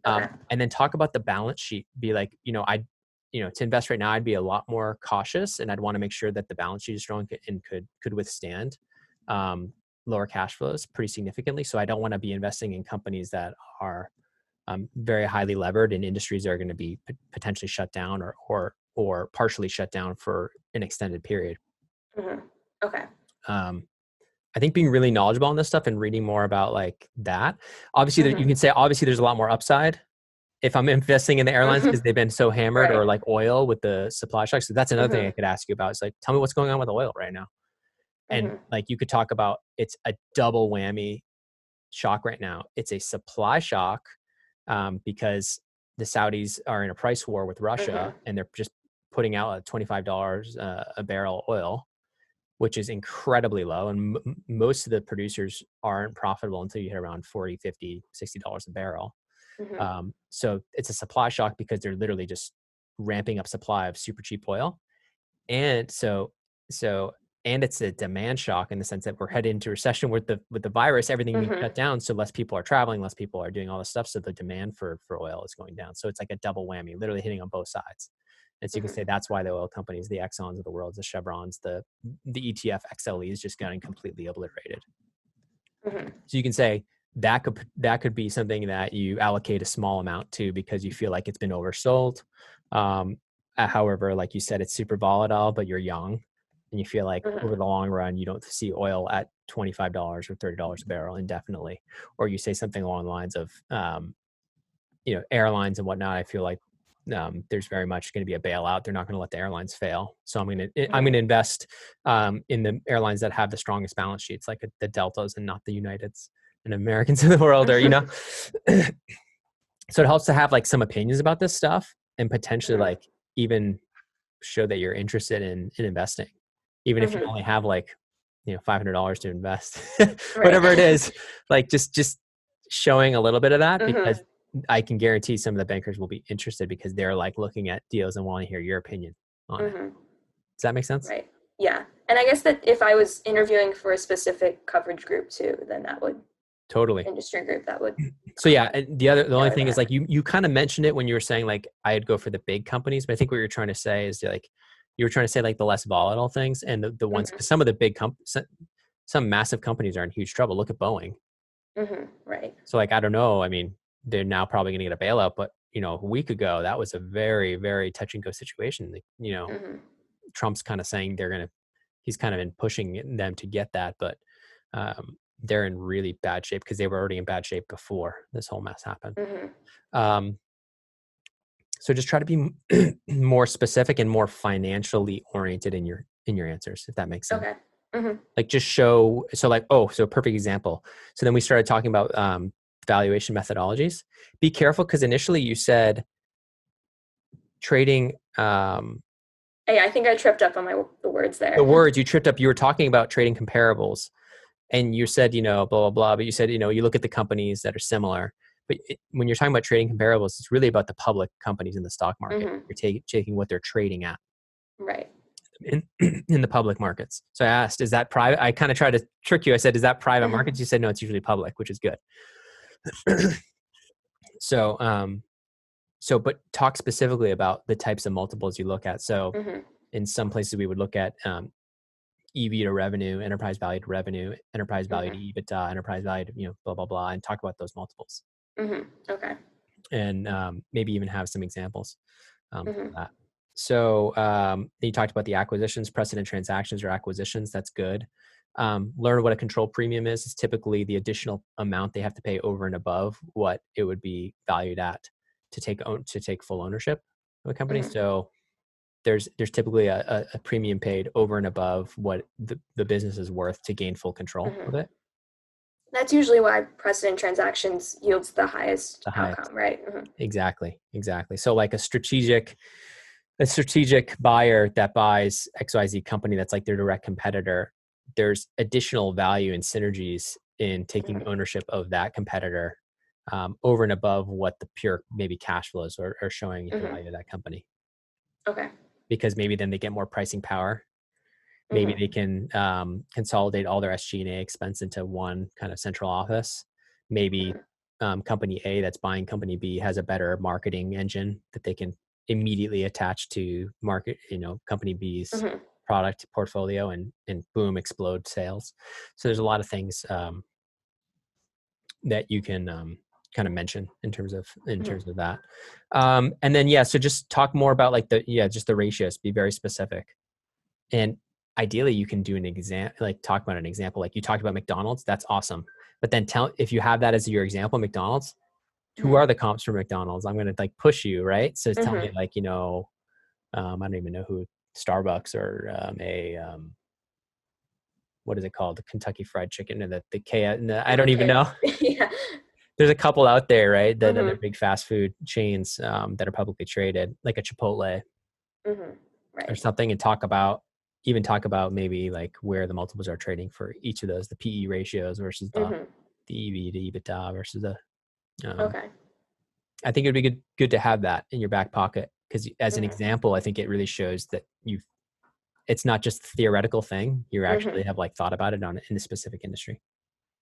Okay. And then talk about the balance sheet. Be like, to invest right now, I'd be a lot more cautious, and I'd want to make sure that the balance sheet is strong and could withstand um, lower cash flows pretty significantly. So I don't want to be investing in companies that are very highly levered in industries that are going to be potentially shut down, or partially shut down for an extended period. Mhm. Okay. Um, I think being really knowledgeable on this stuff and reading more about like that. Obviously, you Mhm. can say obviously there's a lot more upside if I'm investing in the airlines because Mhm. they've been so hammered, Right. or like oil with the supply shocks. So that's another thing I Mhm. could ask you about. It's like, tell me what's going on with oil right now. And Mhm. like you could talk about, it's a double whammy shock right now. It's a supply shock because the Saudis are in a price war with Russia, Mhm. and they're just putting out at $25 a barrel oil, which is incredibly low. And most of the producers aren't profitable until you hit around 40, 50, $60 a barrel. Mhm. So it's a supply shock because they're literally just ramping up supply of super cheap oil. And so, and it's a demand shock in the sense that we're headed into recession with the virus, everything being Mhm. shut down. So less people are traveling, less people are doing all this stuff. So the demand for oil is going down. So it's like a double whammy, literally hitting on both sides. And so you can Mhm. say that's why the oil companies, the Exxons of the world, the Chevrons, the ETF XLE is just getting completely obliterated. Mhm. So you can say that could be something that you allocate a small amount to because you feel like it's been oversold. Um, However, like you said, it's super volatile, but you're young, and you feel like over Mhm. the long run, you don't see oil at $25 or $30 a barrel indefinitely. Or you say something along the lines of, airlines and whatnot. I feel like there's very much going to be a bailout. They're not going to let the airlines fail. So I'm going to Mhm. invest in the airlines that have the strongest balance sheets, like the Deltas and not the Uniteds and Americans of the world, or Mhm. So it helps to have like some opinions about this stuff and potentially Mhm. like even show that you're interested in investing, even if you Mhm. only have like $500 to invest, Right. whatever it is. Like just showing a little bit of that, because Mhm. I can guarantee some of the bankers will be interested because they're like looking at deals and want to hear your opinion on it. Mhm. Does that make sense? Right. Yeah. And I guess that if I was interviewing for a specific coverage group too, then that would Totally. industry group that would So yeah, and the only tailor thing is that. like you kind of mentioned it when you were saying like I'd go for the big companies, but I think what you're trying to say is like you were trying to say like the less volatile things and the ones Mm-hmm. because some of the big some massive companies are in huge trouble. Look at Boeing. Mm-hmm. Right. So like I don't know. I mean, they're now probably going to get a bailout, but a week ago that was a very very touch and go situation. Like, Mm-hmm. Trump's kind of saying he's kind of been pushing them to get that, but they're in really bad shape because they were already in bad shape before this whole mess happened. Mm-hmm. Um, so just try to be more specific and more financially oriented in your answers, if that makes sense. Okay. Mm-hmm. Like just show. So like, so a perfect example. So then we started talking about valuation methodologies. Be careful because initially you said trading. Hey, I think I tripped up on the words The there. words you tripped up. You were talking about trading comparables, and you said blah blah blah. But you said you look at the companies that are similar. But when you're talking about trading comparables, it's really about the public companies in the stock market. Mm-hmm. You're taking what they're trading at Right. in in the public markets. So I asked, is that private? I kind of tried to trick you. I said, is that private Mm-hmm. markets? You said, no, it's usually public, which is good. So, but talk specifically about the types of multiples you look at. So Mm-hmm. in some places we would look at EV to revenue, enterprise value to revenue, enterprise value to Mm-hmm. EBITDA, enterprise value to, blah, blah, blah, and talk about those multiples Mm-hmm. Okay. and maybe even have some examples for Mm-hmm. that. So you talked about the acquisitions, precedent transactions or acquisitions. That's good. Learn what a control premium is. It's typically the additional amount they have to pay over and above what it would be valued at to take full ownership of a company. Mm-hmm. So there's typically a premium paid over and above what the business is worth to gain full control Mm-hmm. of it. That's usually why precedent transactions yields the highest The highest. outcome, right? Mm-hmm. Exactly. So like a strategic buyer that buys XYZ company that's like their direct competitor, there's additional value and synergies in taking Mm-hmm. ownership of that competitor over and above what the pure maybe cash flows are showing the Mm-hmm. value of that company. Okay. Because maybe then they get more pricing power. Maybe Mm-hmm. they can consolidate all their SG&A expense into one kind of central office. Maybe Mm-hmm. company A that's buying company B has a better marketing engine that they can immediately attach to market, company B's Mm-hmm. product portfolio and boom, explode sales. So there's a lot of things that you can kind of mention in terms of Mm-hmm. that. And then, so just talk more about like just the ratios, be very specific. And ideally you can do an example, like talk about an example, like you talked about McDonald's. That's awesome. But then if you have that as your example, McDonald's, who Mm-hmm. are the comps for McDonald's? I'm going to like push you, right? So tell me Mm-hmm. like, I don't even know who Starbucks or what is it called? The Kentucky Fried Chicken or the K. No, I don't even Okay. know. Yeah. There's a couple out there, right? That other Mm-hmm. big fast food chains that are publicly traded, like a Chipotle Mm-hmm. or Right. something, and talk about maybe like where the multiples are trading for each of those, the PE ratios versus the Mm-hmm. EV to EBITDA versus the. Okay. I think it would be good to have that in your back pocket because as an Mm-hmm. example, I think it really shows that it's not just a theoretical thing. You actually Mm-hmm. have like thought about it in a specific industry.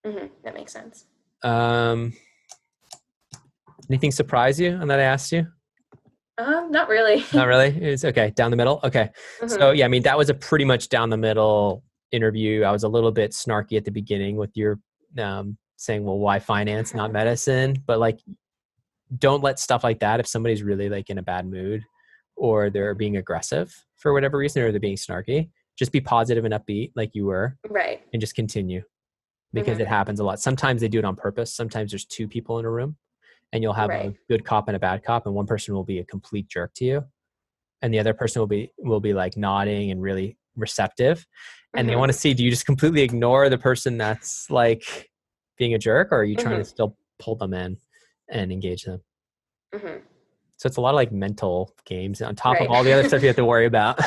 Mm-hmm. That makes sense. Um, anything surprise you on that I asked you? Not really. Not really. It's okay. Down the middle. Okay. So Mm-hmm. yeah, I mean, that was a pretty much down the middle interview. I was a little bit snarky at the beginning with your saying, well, why finance, not medicine? But like, don't let stuff like that, if somebody's really like in a bad mood or they're being aggressive for whatever reason, or they're being snarky, just be positive and upbeat like you were Right. and just continue because Mm-hmm. it happens a lot. Sometimes they do it on purpose. Sometimes there's two people in a room and you'll have a Right. good cop and a bad cop, and one person will be a complete jerk to you and the other person will be like nodding and really receptive. And they Mm-hmm. want to see, do you just completely ignore the person that's like being a jerk, or are you trying to Mm-hmm. still pull them in and engage them? Mm-hmm. So it's a lot of like mental games on top of Right. all the other stuff you have to worry about.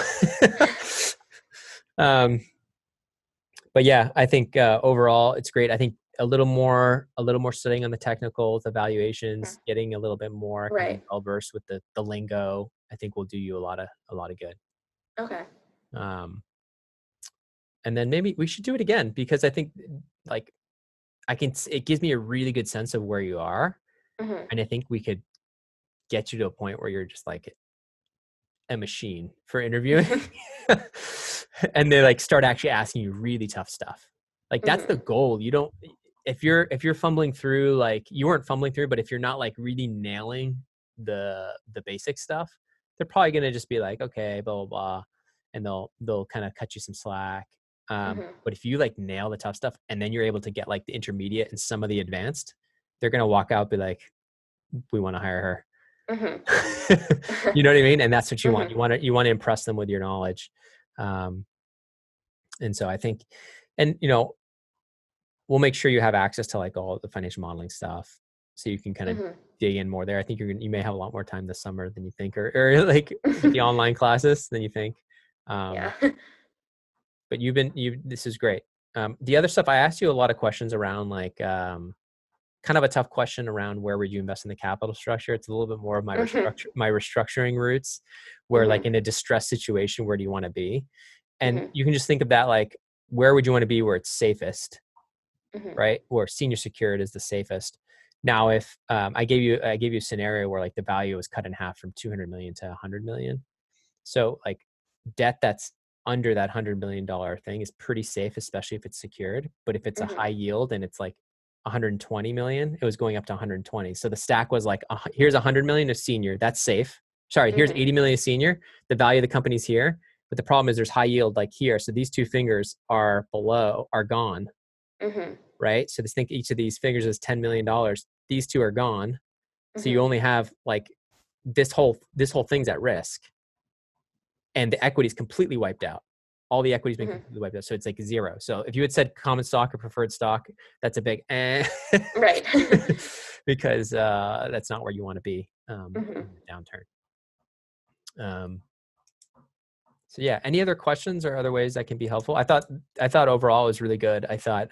um, but yeah, I think overall it's great. I think a little more studying on the technicals, evaluations, getting a little bit more kind of Right. well versed with the lingo, I think will do you a lot of good. Okay. Um, and then maybe we should do it again because I think like it gives me a really good sense of where you are. Mm-hmm. And I think we could get you to a point where you're just like a machine for interviewing. And they like start actually asking you really tough stuff. Like that's the Mm-hmm. goal. You don't, if you're fumbling through, like you weren't fumbling through, but if you're not like really nailing the basic stuff, they're probably going to just be like, okay, blah, blah, blah. And they'll kind of cut you some slack. Mm-hmm. But if you like nail the tough stuff and then you're able to get like the intermediate and some of the advanced, they're going to walk out, be like, we want to hire her. Mm-hmm. You know what I mean? And that's what you want. Mm-hmm. You want to impress them with your knowledge. And so I think, and we'll make sure you have access to like all the financial modeling stuff, so you can kind of Mm-hmm. dig in more there. I think you may have a lot more time this summer than you think, or like with the online classes than you think. Yeah. But this is great. The other stuff, I asked you a lot of questions around like, kind of a tough question around where would you invest in the capital structure. It's a little bit more of Mm-hmm. my restructuring roots, where like Mm-hmm. in a distressed situation, where do you want to be? And Mm-hmm. you can just think of that like, where would you want to be where it's safest, Mm-hmm. right? Where senior secured is the safest. Now, if I gave you a scenario where like the value was cut in half from 200 million to 100 million, so like debt that's under that $100 million thing is pretty safe, especially if it's secured. But if it's a high Mm-hmm. yield and it's like 120 million, it was going up to 120. So the stack was like, here's 100 million of senior, that's safe. Sorry, here's Mm-hmm. 80 million of senior. The value of the company's here, but the problem is there's high yield like here. So these two fingers are gone, Mm-hmm. right? So just think each of these fingers is $10 million. These two are gone. So you Mm-hmm. only have like this whole thing's at risk, and the equity is completely wiped out. All the equity's been Mm-hmm. completely wiped out. So it's like zero. So if you had said common stock or preferred stock, that's a big Right. because that's not where you want to be Mm-hmm. in the downturn. So yeah, any other questions or other ways that can be helpful? I thought overall it was really good. I thought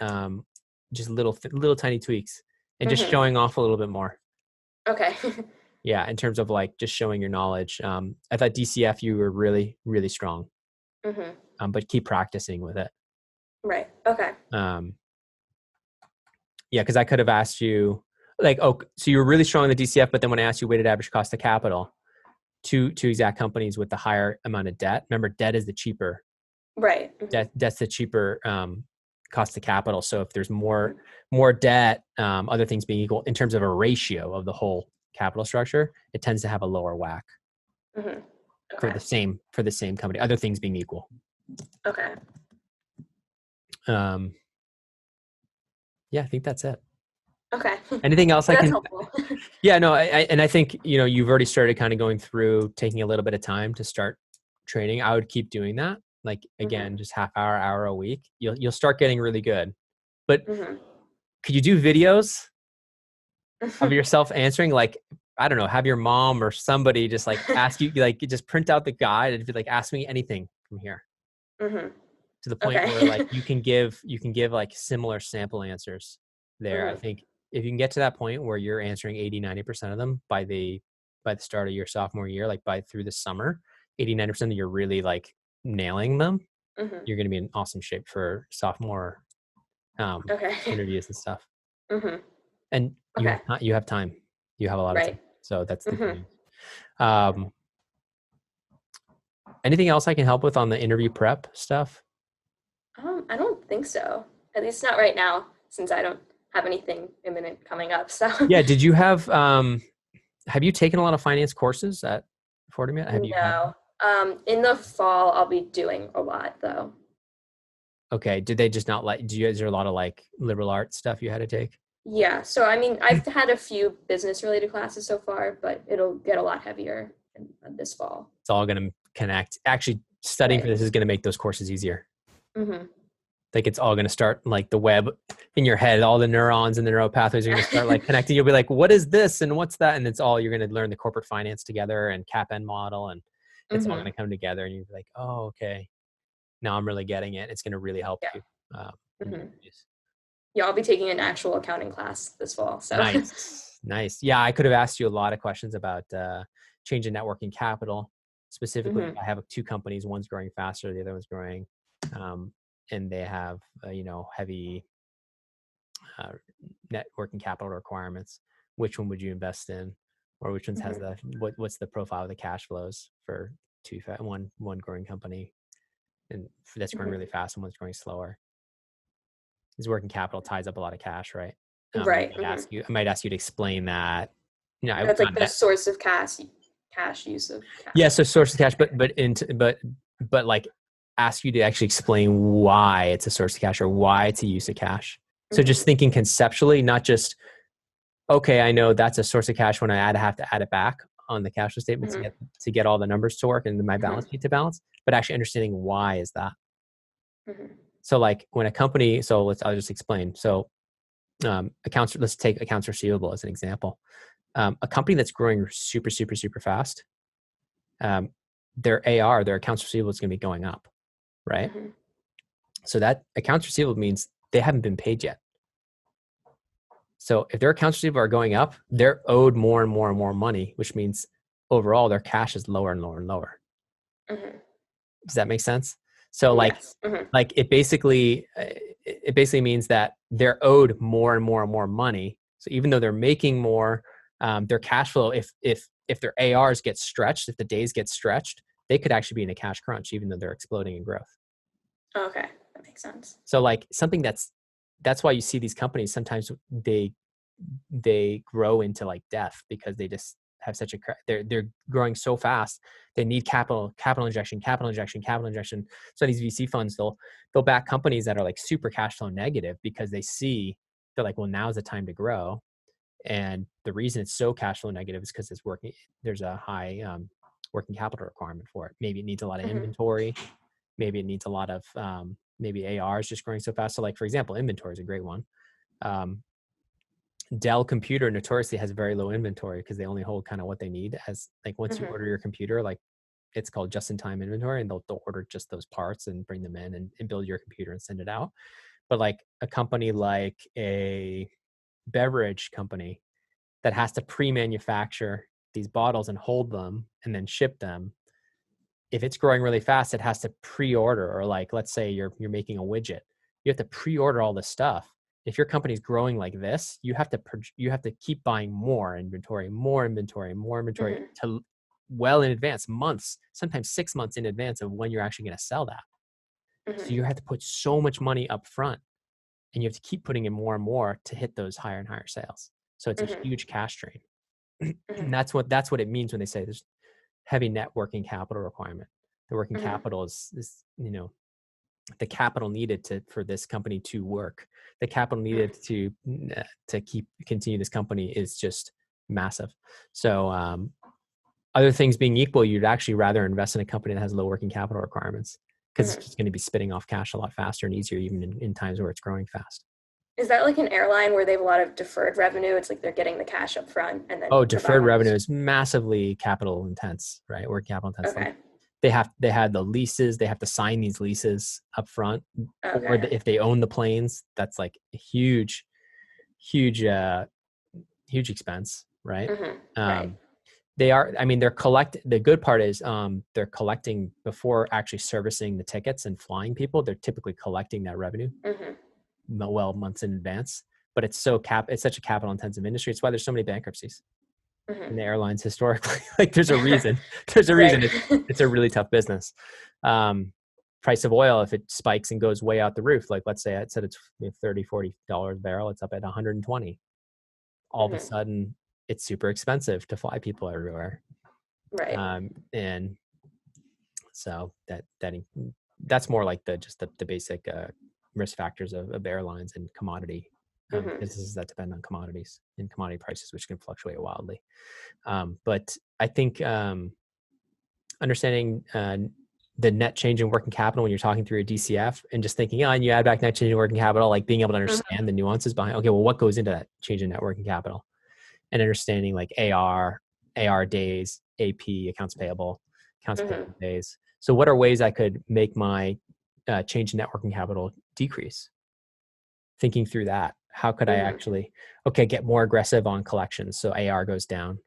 just little tiny tweaks and just Mm-hmm. showing off a little bit more. Okay. Yeah, in terms of like just showing your knowledge. I thought DCF you were really, really strong, Mm-hmm. but keep practicing with it. Right. Okay. Yeah, because I could have asked you like, oh, so you were really strong in the DCF, but then when I asked you weighted average cost of capital, two exact companies with the higher amount of debt. Remember, debt is the cheaper. Right. Mm-hmm. Debt's the cheaper cost of capital. So if there's Mm-hmm. more debt, other things being equal, in terms of a ratio of the whole capital structure, it tends to have a lower WACC Mm-hmm. for Okay. the same company. Other things being equal. Okay. Yeah, I think that's it. Okay. Anything else I That's can? helpful. Yeah, no, I think you've already started kind of going through, taking a little bit of time to start training. I would keep doing that. Like Mm-hmm. again, just hour a week. You'll start getting really good. But Mm-hmm. could you do videos of yourself answering? Like, I don't know, have your mom or somebody just like ask you, like just print out the guide and be like, ask me anything from here, Mm-hmm. to the point where like Okay. you can give like similar sample answers there. I Mm-hmm. think if you can get to that point where you're answering 80-90% of them by the start of your sophomore year, like by through the summer, 80-90% of you're really like nailing them, Mm-hmm. you're going to be in awesome shape for sophomore Okay. interviews and stuff. Mm-hmm. And Okay. you have time. You have a lot of time. Right. So that's the good Mm-hmm. news. Um, Anything else I can help with on the interview prep stuff? I don't think so. At least not right now, since I don't have anything imminent coming up. So Yeah. Did you have you taken a lot of finance courses at Fordham yet? Have you had? no. In the fall, I'll be doing a lot though. Okay. Did they just not like, is there a lot of like liberal arts stuff you had to take? Yeah. So I mean, I've had a few business related classes so far, but it'll get a lot heavier this fall. It's all going to connect. Actually, studying for Right. this is going to make those courses easier. Mm-hmm. Like it's all going to start like the web in your head, all the neurons and the neural pathways are going to start like connecting. You'll be like, what is this? And what's that? And it's all, you're going to learn the corporate finance together and CAPN model. And it's all going Mm-hmm. to come together and you'll be like, oh, okay. Now I'm really getting it. It's going to really help Yeah. you. In the Mm-hmm. interviews. Yeah, I'll be taking an actual accounting class this fall. So. Nice. Yeah, I could have asked you a lot of questions about change in networking capital. Specifically, Mm-hmm. I have two companies. One's growing faster, the other one's growing, and they have heavy net working capital requirements, which one would you invest in, or which ones has what's the profile of the cash flows for one growing company and that's growing really fast and one's growing slower? Because working capital ties up a lot of cash, right? Right. I might ask you to explain that. No, That's like the source of cash use of cash. Yeah, so source of cash, but like ask you to actually explain why it's a source of cash or why it's a use of cash. So just thinking conceptually, not just, okay, I know that's a source of cash when I have to add it back on the cash flow statement to get all the numbers to work and my balance sheet to balance, but actually understanding why is that. So like when a company, I'll just explain. So let's take accounts receivable as an example. A company that's growing super, super, super fast, their accounts receivable is going to be going up, right? So that accounts receivable means they haven't been paid yet. So if their accounts receivable are going up, they're owed more and more and more money, which means overall their cash is lower and lower and lower. Does that make sense? So like it basically means that they're owed more and more and more money. So even though they're making more, their cash flow, if their ARs get stretched, if the days get stretched, they could actually be in a cash crunch, even though they're exploding in growth. Okay, that makes sense. So like something that's why you see these companies sometimes they grow into like death because they just have such they're growing so fast. They need capital injection. So these VC funds, they'll back companies that are like super cash flow negative because they're like, well, now's the time to grow. And the reason it's so cash flow negative is because there's a high working capital requirement for it. Maybe it needs a lot of inventory. Maybe it needs a lot of, maybe AR is just growing so fast. So like, for example, inventory is a great one. Dell computer notoriously has very low inventory because they only hold kind of what they need. As like once you order your computer, like it's called just-in-time inventory, and they'll order just those parts and bring them in and build your computer and send it out. But like a company like a beverage company that has to pre-manufacture these bottles and hold them and then ship them, if it's growing really fast, it has to pre-order, or like, let's say you're making a widget, you have to pre-order all this stuff. If your company's growing like this, you have to keep buying more inventory to well in advance, months, sometimes 6 months in advance of when you're actually going to sell that. So you have to put so much money up front, and you have to keep putting in more and more to hit those higher and higher sales. So it's a huge cash drain. And that's what it means when they say there's heavy net working capital requirement. The working capital is the capital needed for this company to work. The capital needed to continue this company is just massive. So other things being equal, you'd actually rather invest in a company that has low working capital requirements because it's just going to be spitting off cash a lot faster and easier, even in times where it's growing fast. Is that like an airline where they have a lot of deferred revenue? It's like they're getting the cash up front and then deferred revenue is massively capital intense, right? Working capital intense. Okay. Like they had the leases, they have to sign these leases up front. Or if they own the planes, that's like a huge expense, right? Right. The good part is they're collecting before actually servicing the tickets and flying people. They're typically collecting that revenue months in advance, but it's such a capital intensive industry. It's why there's so many bankruptcies in the airlines historically. Like there's a reason it's a really tough business. Price of oil, if it spikes and goes way out the roof, like let's say I said it's $30-$40 a barrel, it's up at 120. All of a sudden it's super expensive to fly people everywhere. Right. And so that's more like the basic risk factors of airlines and commodity businesses that depend on commodities and commodity prices, which can fluctuate wildly. But I think understanding the net change in working capital when you're talking through a DCF and just thinking, and you add back net change in working capital, like being able to understand the nuances behind, okay, well, what goes into that change in net working capital, and understanding like AR days, AP, accounts payable days. So what are ways I could make my change in net working capital decrease? Thinking through that, how could I actually, get more aggressive on collections so AR goes down?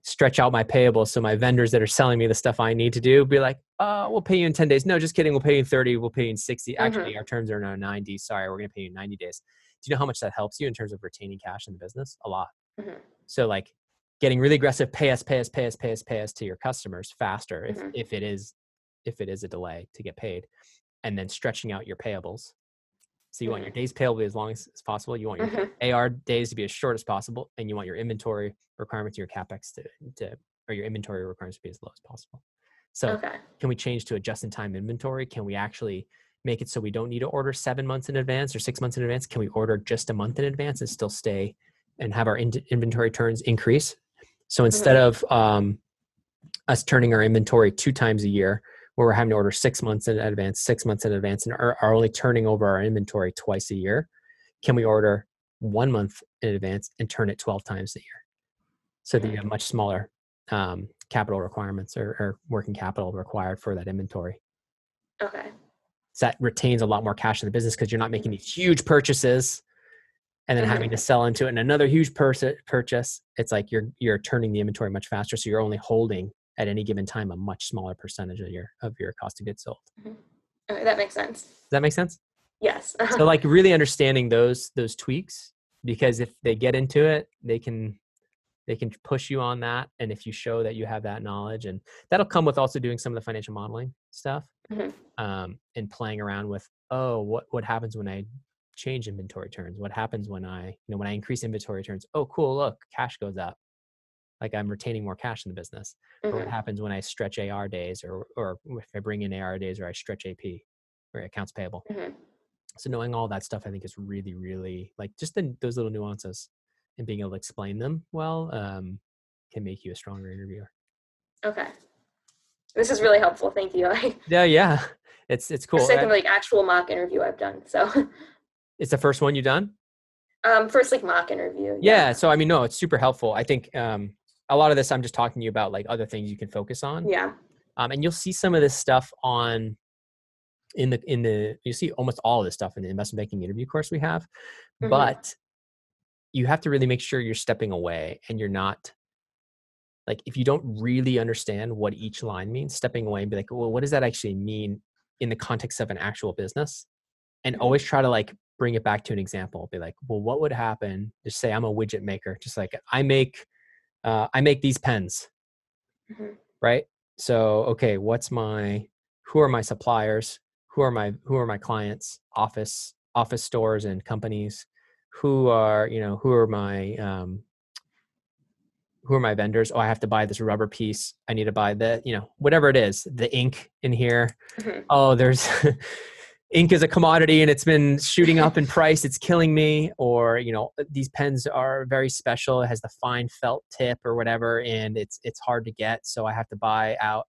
stretch out my payables. So my vendors that are selling me the stuff I need to do, be like, we'll pay you in 10 days. No, just kidding. We'll pay you in 30. We'll pay you in 60. Actually, our terms are now 90. Sorry, we're going to pay you in 90 days. Do you know how much that helps you in terms of retaining cash in the business? A lot. So like getting really aggressive, pay us to your customers faster if it is a delay to get paid, and then stretching out your payables. So you want your days payable as long as possible. You want your AR days to be as short as possible, and you want your inventory requirements, your capex or your inventory requirements to be as low as possible. So can we change to a just-in-time inventory? Can we actually make it so we don't need to order 7 months in advance or 6 months in advance? Can we order just a month in advance and still stay and have our inventory turns increase? So instead of us turning our inventory 2 times a year, where we're having to order 6 months in advance, and are only turning over our inventory twice a year, can we order 1 month in advance and turn it 12 times a year? So that you have much smaller capital requirements or working capital required for that inventory. Okay. So that retains a lot more cash in the business because you're not making these huge purchases and then having to sell into it and another huge purchase. It's like you're turning the inventory much faster. So you're only holding at any given time a much smaller percentage of your cost of goods sold. Okay, that makes sense. Does that make sense? Yes. So like really understanding those tweaks, because if they get into it, they can push you on that. And if you show that you have that knowledge, and that'll come with also doing some of the financial modeling stuff, and playing around with, what happens when I change inventory turns? What happens when I increase inventory turns? Oh, cool. Look, cash goes up. Like I'm retaining more cash in the business. Or what happens when I stretch AR days or if I bring in AR days or I stretch AP or accounts payable. So knowing all that stuff, I think is really, really like just those little nuances and being able to explain them well can make you a stronger interviewer. Okay. This is really helpful. Thank you. Yeah. It's cool. Second, like actual mock interview I've done. So it's the first one you've done? First like mock interview. Yeah. So I mean, no, it's super helpful. I think a lot of this I'm just talking to you about like other things you can focus on. Yeah. And you'll see some of this stuff you see almost all of this stuff in the investment banking interview course we have, but you have to really make sure you're stepping away and you're not like, if you don't really understand what each line means, stepping away and be like, well, what does that actually mean in the context of an actual business? And always try to like bring it back to an example. Be like, well, what would happen? Just say I'm a widget maker. Just like I make these pens, right? So, okay, who are my suppliers? Who are my clients? Office stores and companies. Who are my vendors? Oh, I have to buy this rubber piece. I need to buy whatever it is, the ink in here. Oh, there's ink is a commodity and it's been shooting up in price. It's killing me. Or, these pens are very special. It has the fine felt tip or whatever, and it's hard to get. So I have to buy out,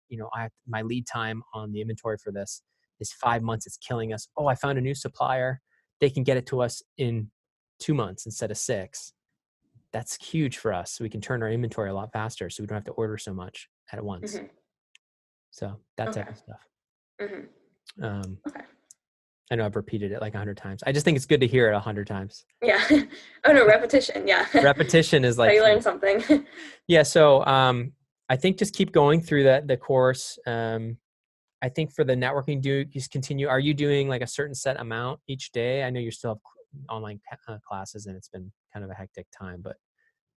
my lead time on the inventory for this is 5 months. It's killing us. Oh, I found a new supplier. They can get it to us in 2 months instead of 6. That's huge for us. So we can turn our inventory a lot faster. So we don't have to order so much at once. So that type of stuff. Okay. I know I've repeated it like 100 times. I just think it's good to hear it 100 times. Yeah. Oh no, repetition. Yeah. Repetition is like, how you learn something. Yeah. So I think just keep going through the course. I think for the networking, just continue. Are you doing like a certain set amount each day? I know you still have online classes and it's been kind of a hectic time, but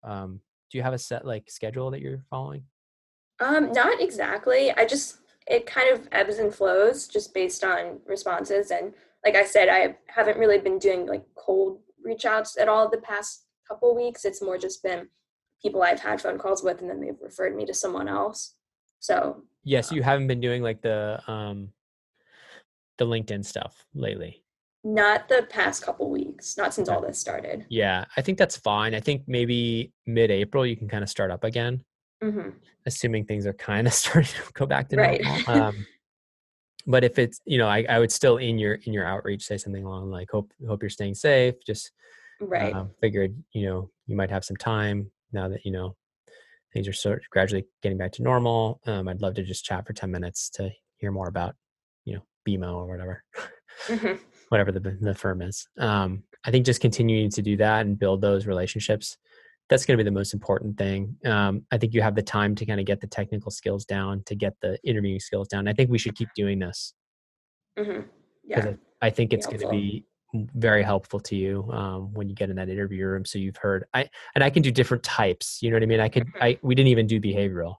do you have a set like schedule that you're following? Not exactly. It kind of ebbs and flows just based on responses. And like I said, I haven't really been doing like cold reach outs at all the past couple weeks. It's more just been people I've had phone calls with and then they've referred me to someone else. So yes, you haven't been doing like the LinkedIn stuff lately. Not the past couple weeks, not since all this started. Yeah, I think that's fine. I think maybe mid-April you can kind of start up again, assuming things are kind of starting to go back to normal. But if it's, I would still in your outreach say something along like, hope you're staying safe. Just figured, you might have some time now that, things are sort of gradually getting back to normal. I'd love to just chat for 10 minutes to hear more about, BMO or whatever. Whatever the firm is. I think just continuing to do that and build those relationships That's going to be the most important thing. I think you have the time to kind of get the technical skills down, to get the interviewing skills down. I think we should keep doing this Yeah, because I think be it's going to helpful. be very helpful to you when you get in that interview room. So you've heard, and I can do different types. You know what I mean? We didn't even do behavioral.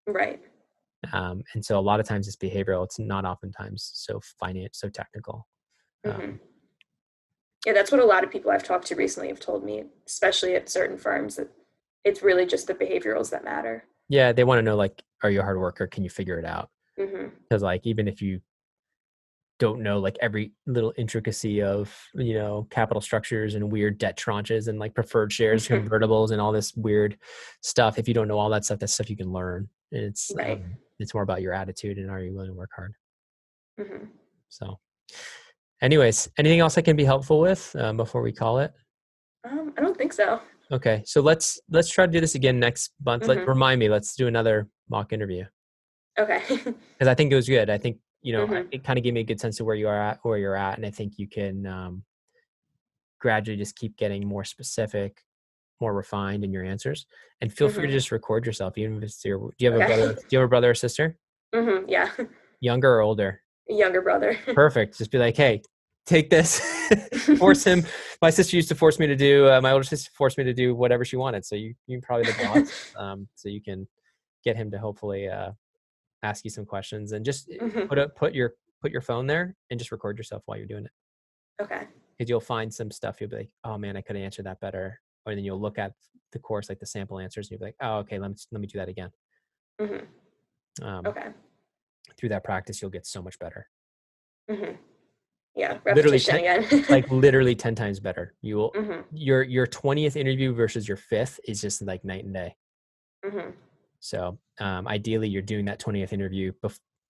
Right. And so a lot of times it's behavioral. It's not oftentimes so technical. Yeah, that's what a lot of people I've talked to recently have told me, especially at certain firms, that it's really just the behaviorals that matter. Yeah, they want to know, like, are you a hard worker? Can you figure it out? Because like, even if you don't know like every little intricacy of, capital structures and weird debt tranches and like preferred shares, convertibles, and all this weird stuff, if you don't know all that stuff, that's stuff you can learn. And it's Right. It's more about your attitude and are you willing to work hard. So anyways, anything else I can be helpful with before we call it? I don't think so. Okay, so let's try to do this again next month. Remind me, let's do another mock interview. Okay. Because I think it was good. I think it kind of gave me a good sense of where you're at, and I think you can gradually just keep getting more specific, more refined in your answers. And feel free to just record yourself, even if it's your. Do you have a brother? Do you have a brother or sister? Yeah. Younger or older? Younger brother. Perfect. Just be like, hey, take this. Force him. My sister used to force me to do. My older sister forced me to do whatever she wanted. So you're probably the boss. So you can get him to hopefully ask you some questions, and just put your phone there and just record yourself while you're doing it. Okay. Because you'll find some stuff you'll be like, oh man, I could have answered that better. Or then you'll look at the course, like the sample answers, and you'll be like, oh, okay, let me do that again. Okay. Through that practice, you'll get so much better. Yeah, repetition again. Like literally 10 times better. You will your 20th interview versus your 5th is just like night and day. So ideally, you're doing that 20th interview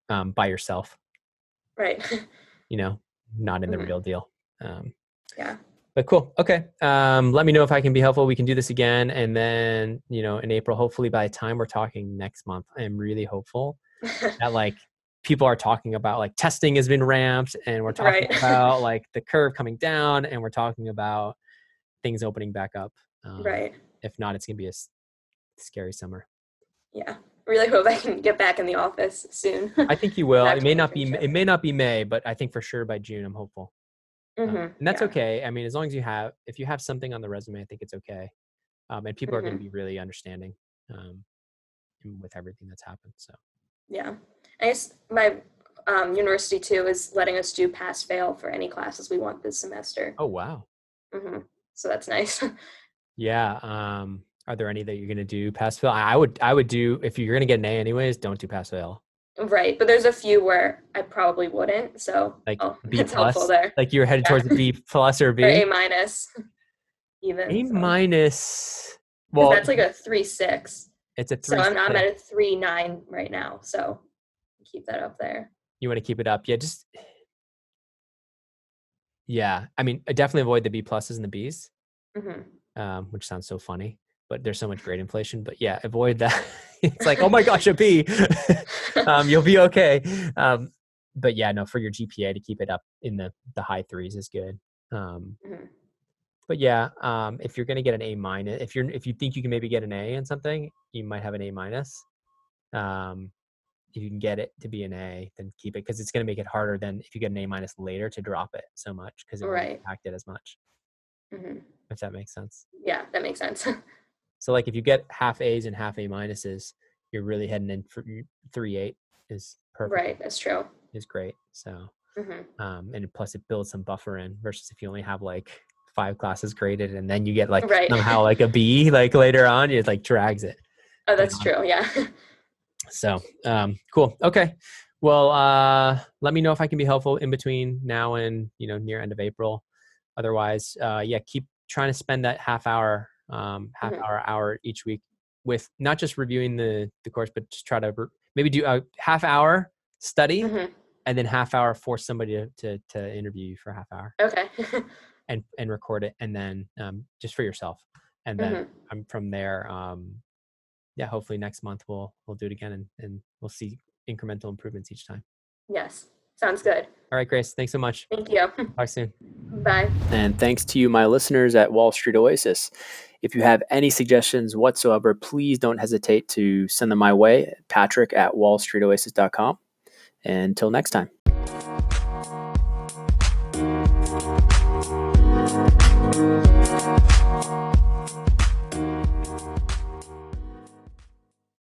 by yourself. Right. Not in the real deal. Yeah. But cool. Okay. Let me know if I can be helpful. We can do this again. And then, in April, hopefully by the time we're talking next month, I'm really hopeful that like people are talking about like testing has been ramped, and we're talking about like the curve coming down, and we're talking about things opening back up. Right. If not, it's going to be a scary summer. Yeah. Really hope I can get back in the office soon. I think you will. It may not be May, but I think for sure by June, I'm hopeful. And that's okay. I mean, as long as if you have something on the resume, I think it's okay. And people are going to be really understanding with everything that's happened. So. Yeah. I guess my university too is letting us do pass fail for any classes we want this semester. Oh, wow. So that's nice. Yeah. Are there any that you're going to do pass fail? I would do, if you're going to get an A anyways, don't do pass fail. Right. But there's a few where I probably wouldn't. So like B+, it's helpful there. Like you're headed towards a B+ or B? Or A-. Even. A-. Well, that's like a 3.6. It's a 3.6. So I'm at a 3.9 right now. So keep that up there. You want to keep it up. Yeah. I mean, definitely avoid the B+ and the B's, which sounds so funny, but there's so much grade inflation. But yeah, avoid that. It's like, oh my gosh, a B. You'll be okay. But yeah, no, for your GPA to keep it up in the high 3s is good. But yeah, if you're going to get an A-, if you think you can maybe get an A in something, you might have an A-. If you can get it to be an A, then keep it, because it's going to make it harder than if you get an A- later to drop it so much, because it won't impact it as much. If that makes sense. Yeah, that makes sense. So like if you get half A's and half A-, you're really heading in for 3.8 is perfect. Right, that's true. Is great. So, and plus it builds some buffer in, versus if you only have like 5 classes graded and then you get like somehow like a B like later on, it like drags it. Oh, that's true. Yeah. So, cool. Okay. Well, let me know if I can be helpful in between now and, near end of April. Otherwise, keep trying to spend that half hour each week with not just reviewing the course, but just try to maybe do a half hour study and then half hour force somebody to interview you for a half hour. Okay. and record it. And then, just for yourself. And then I'm from there. Hopefully next month we'll do it again and we'll see incremental improvements each time. Yes. Sounds good. All right, Grace. Thanks so much. Thank you. Talk soon. Bye. And thanks to you, my listeners at Wall Street Oasis. If you have any suggestions whatsoever, please don't hesitate to send them my way, patrick@wallstreetoasis.com. Until next time.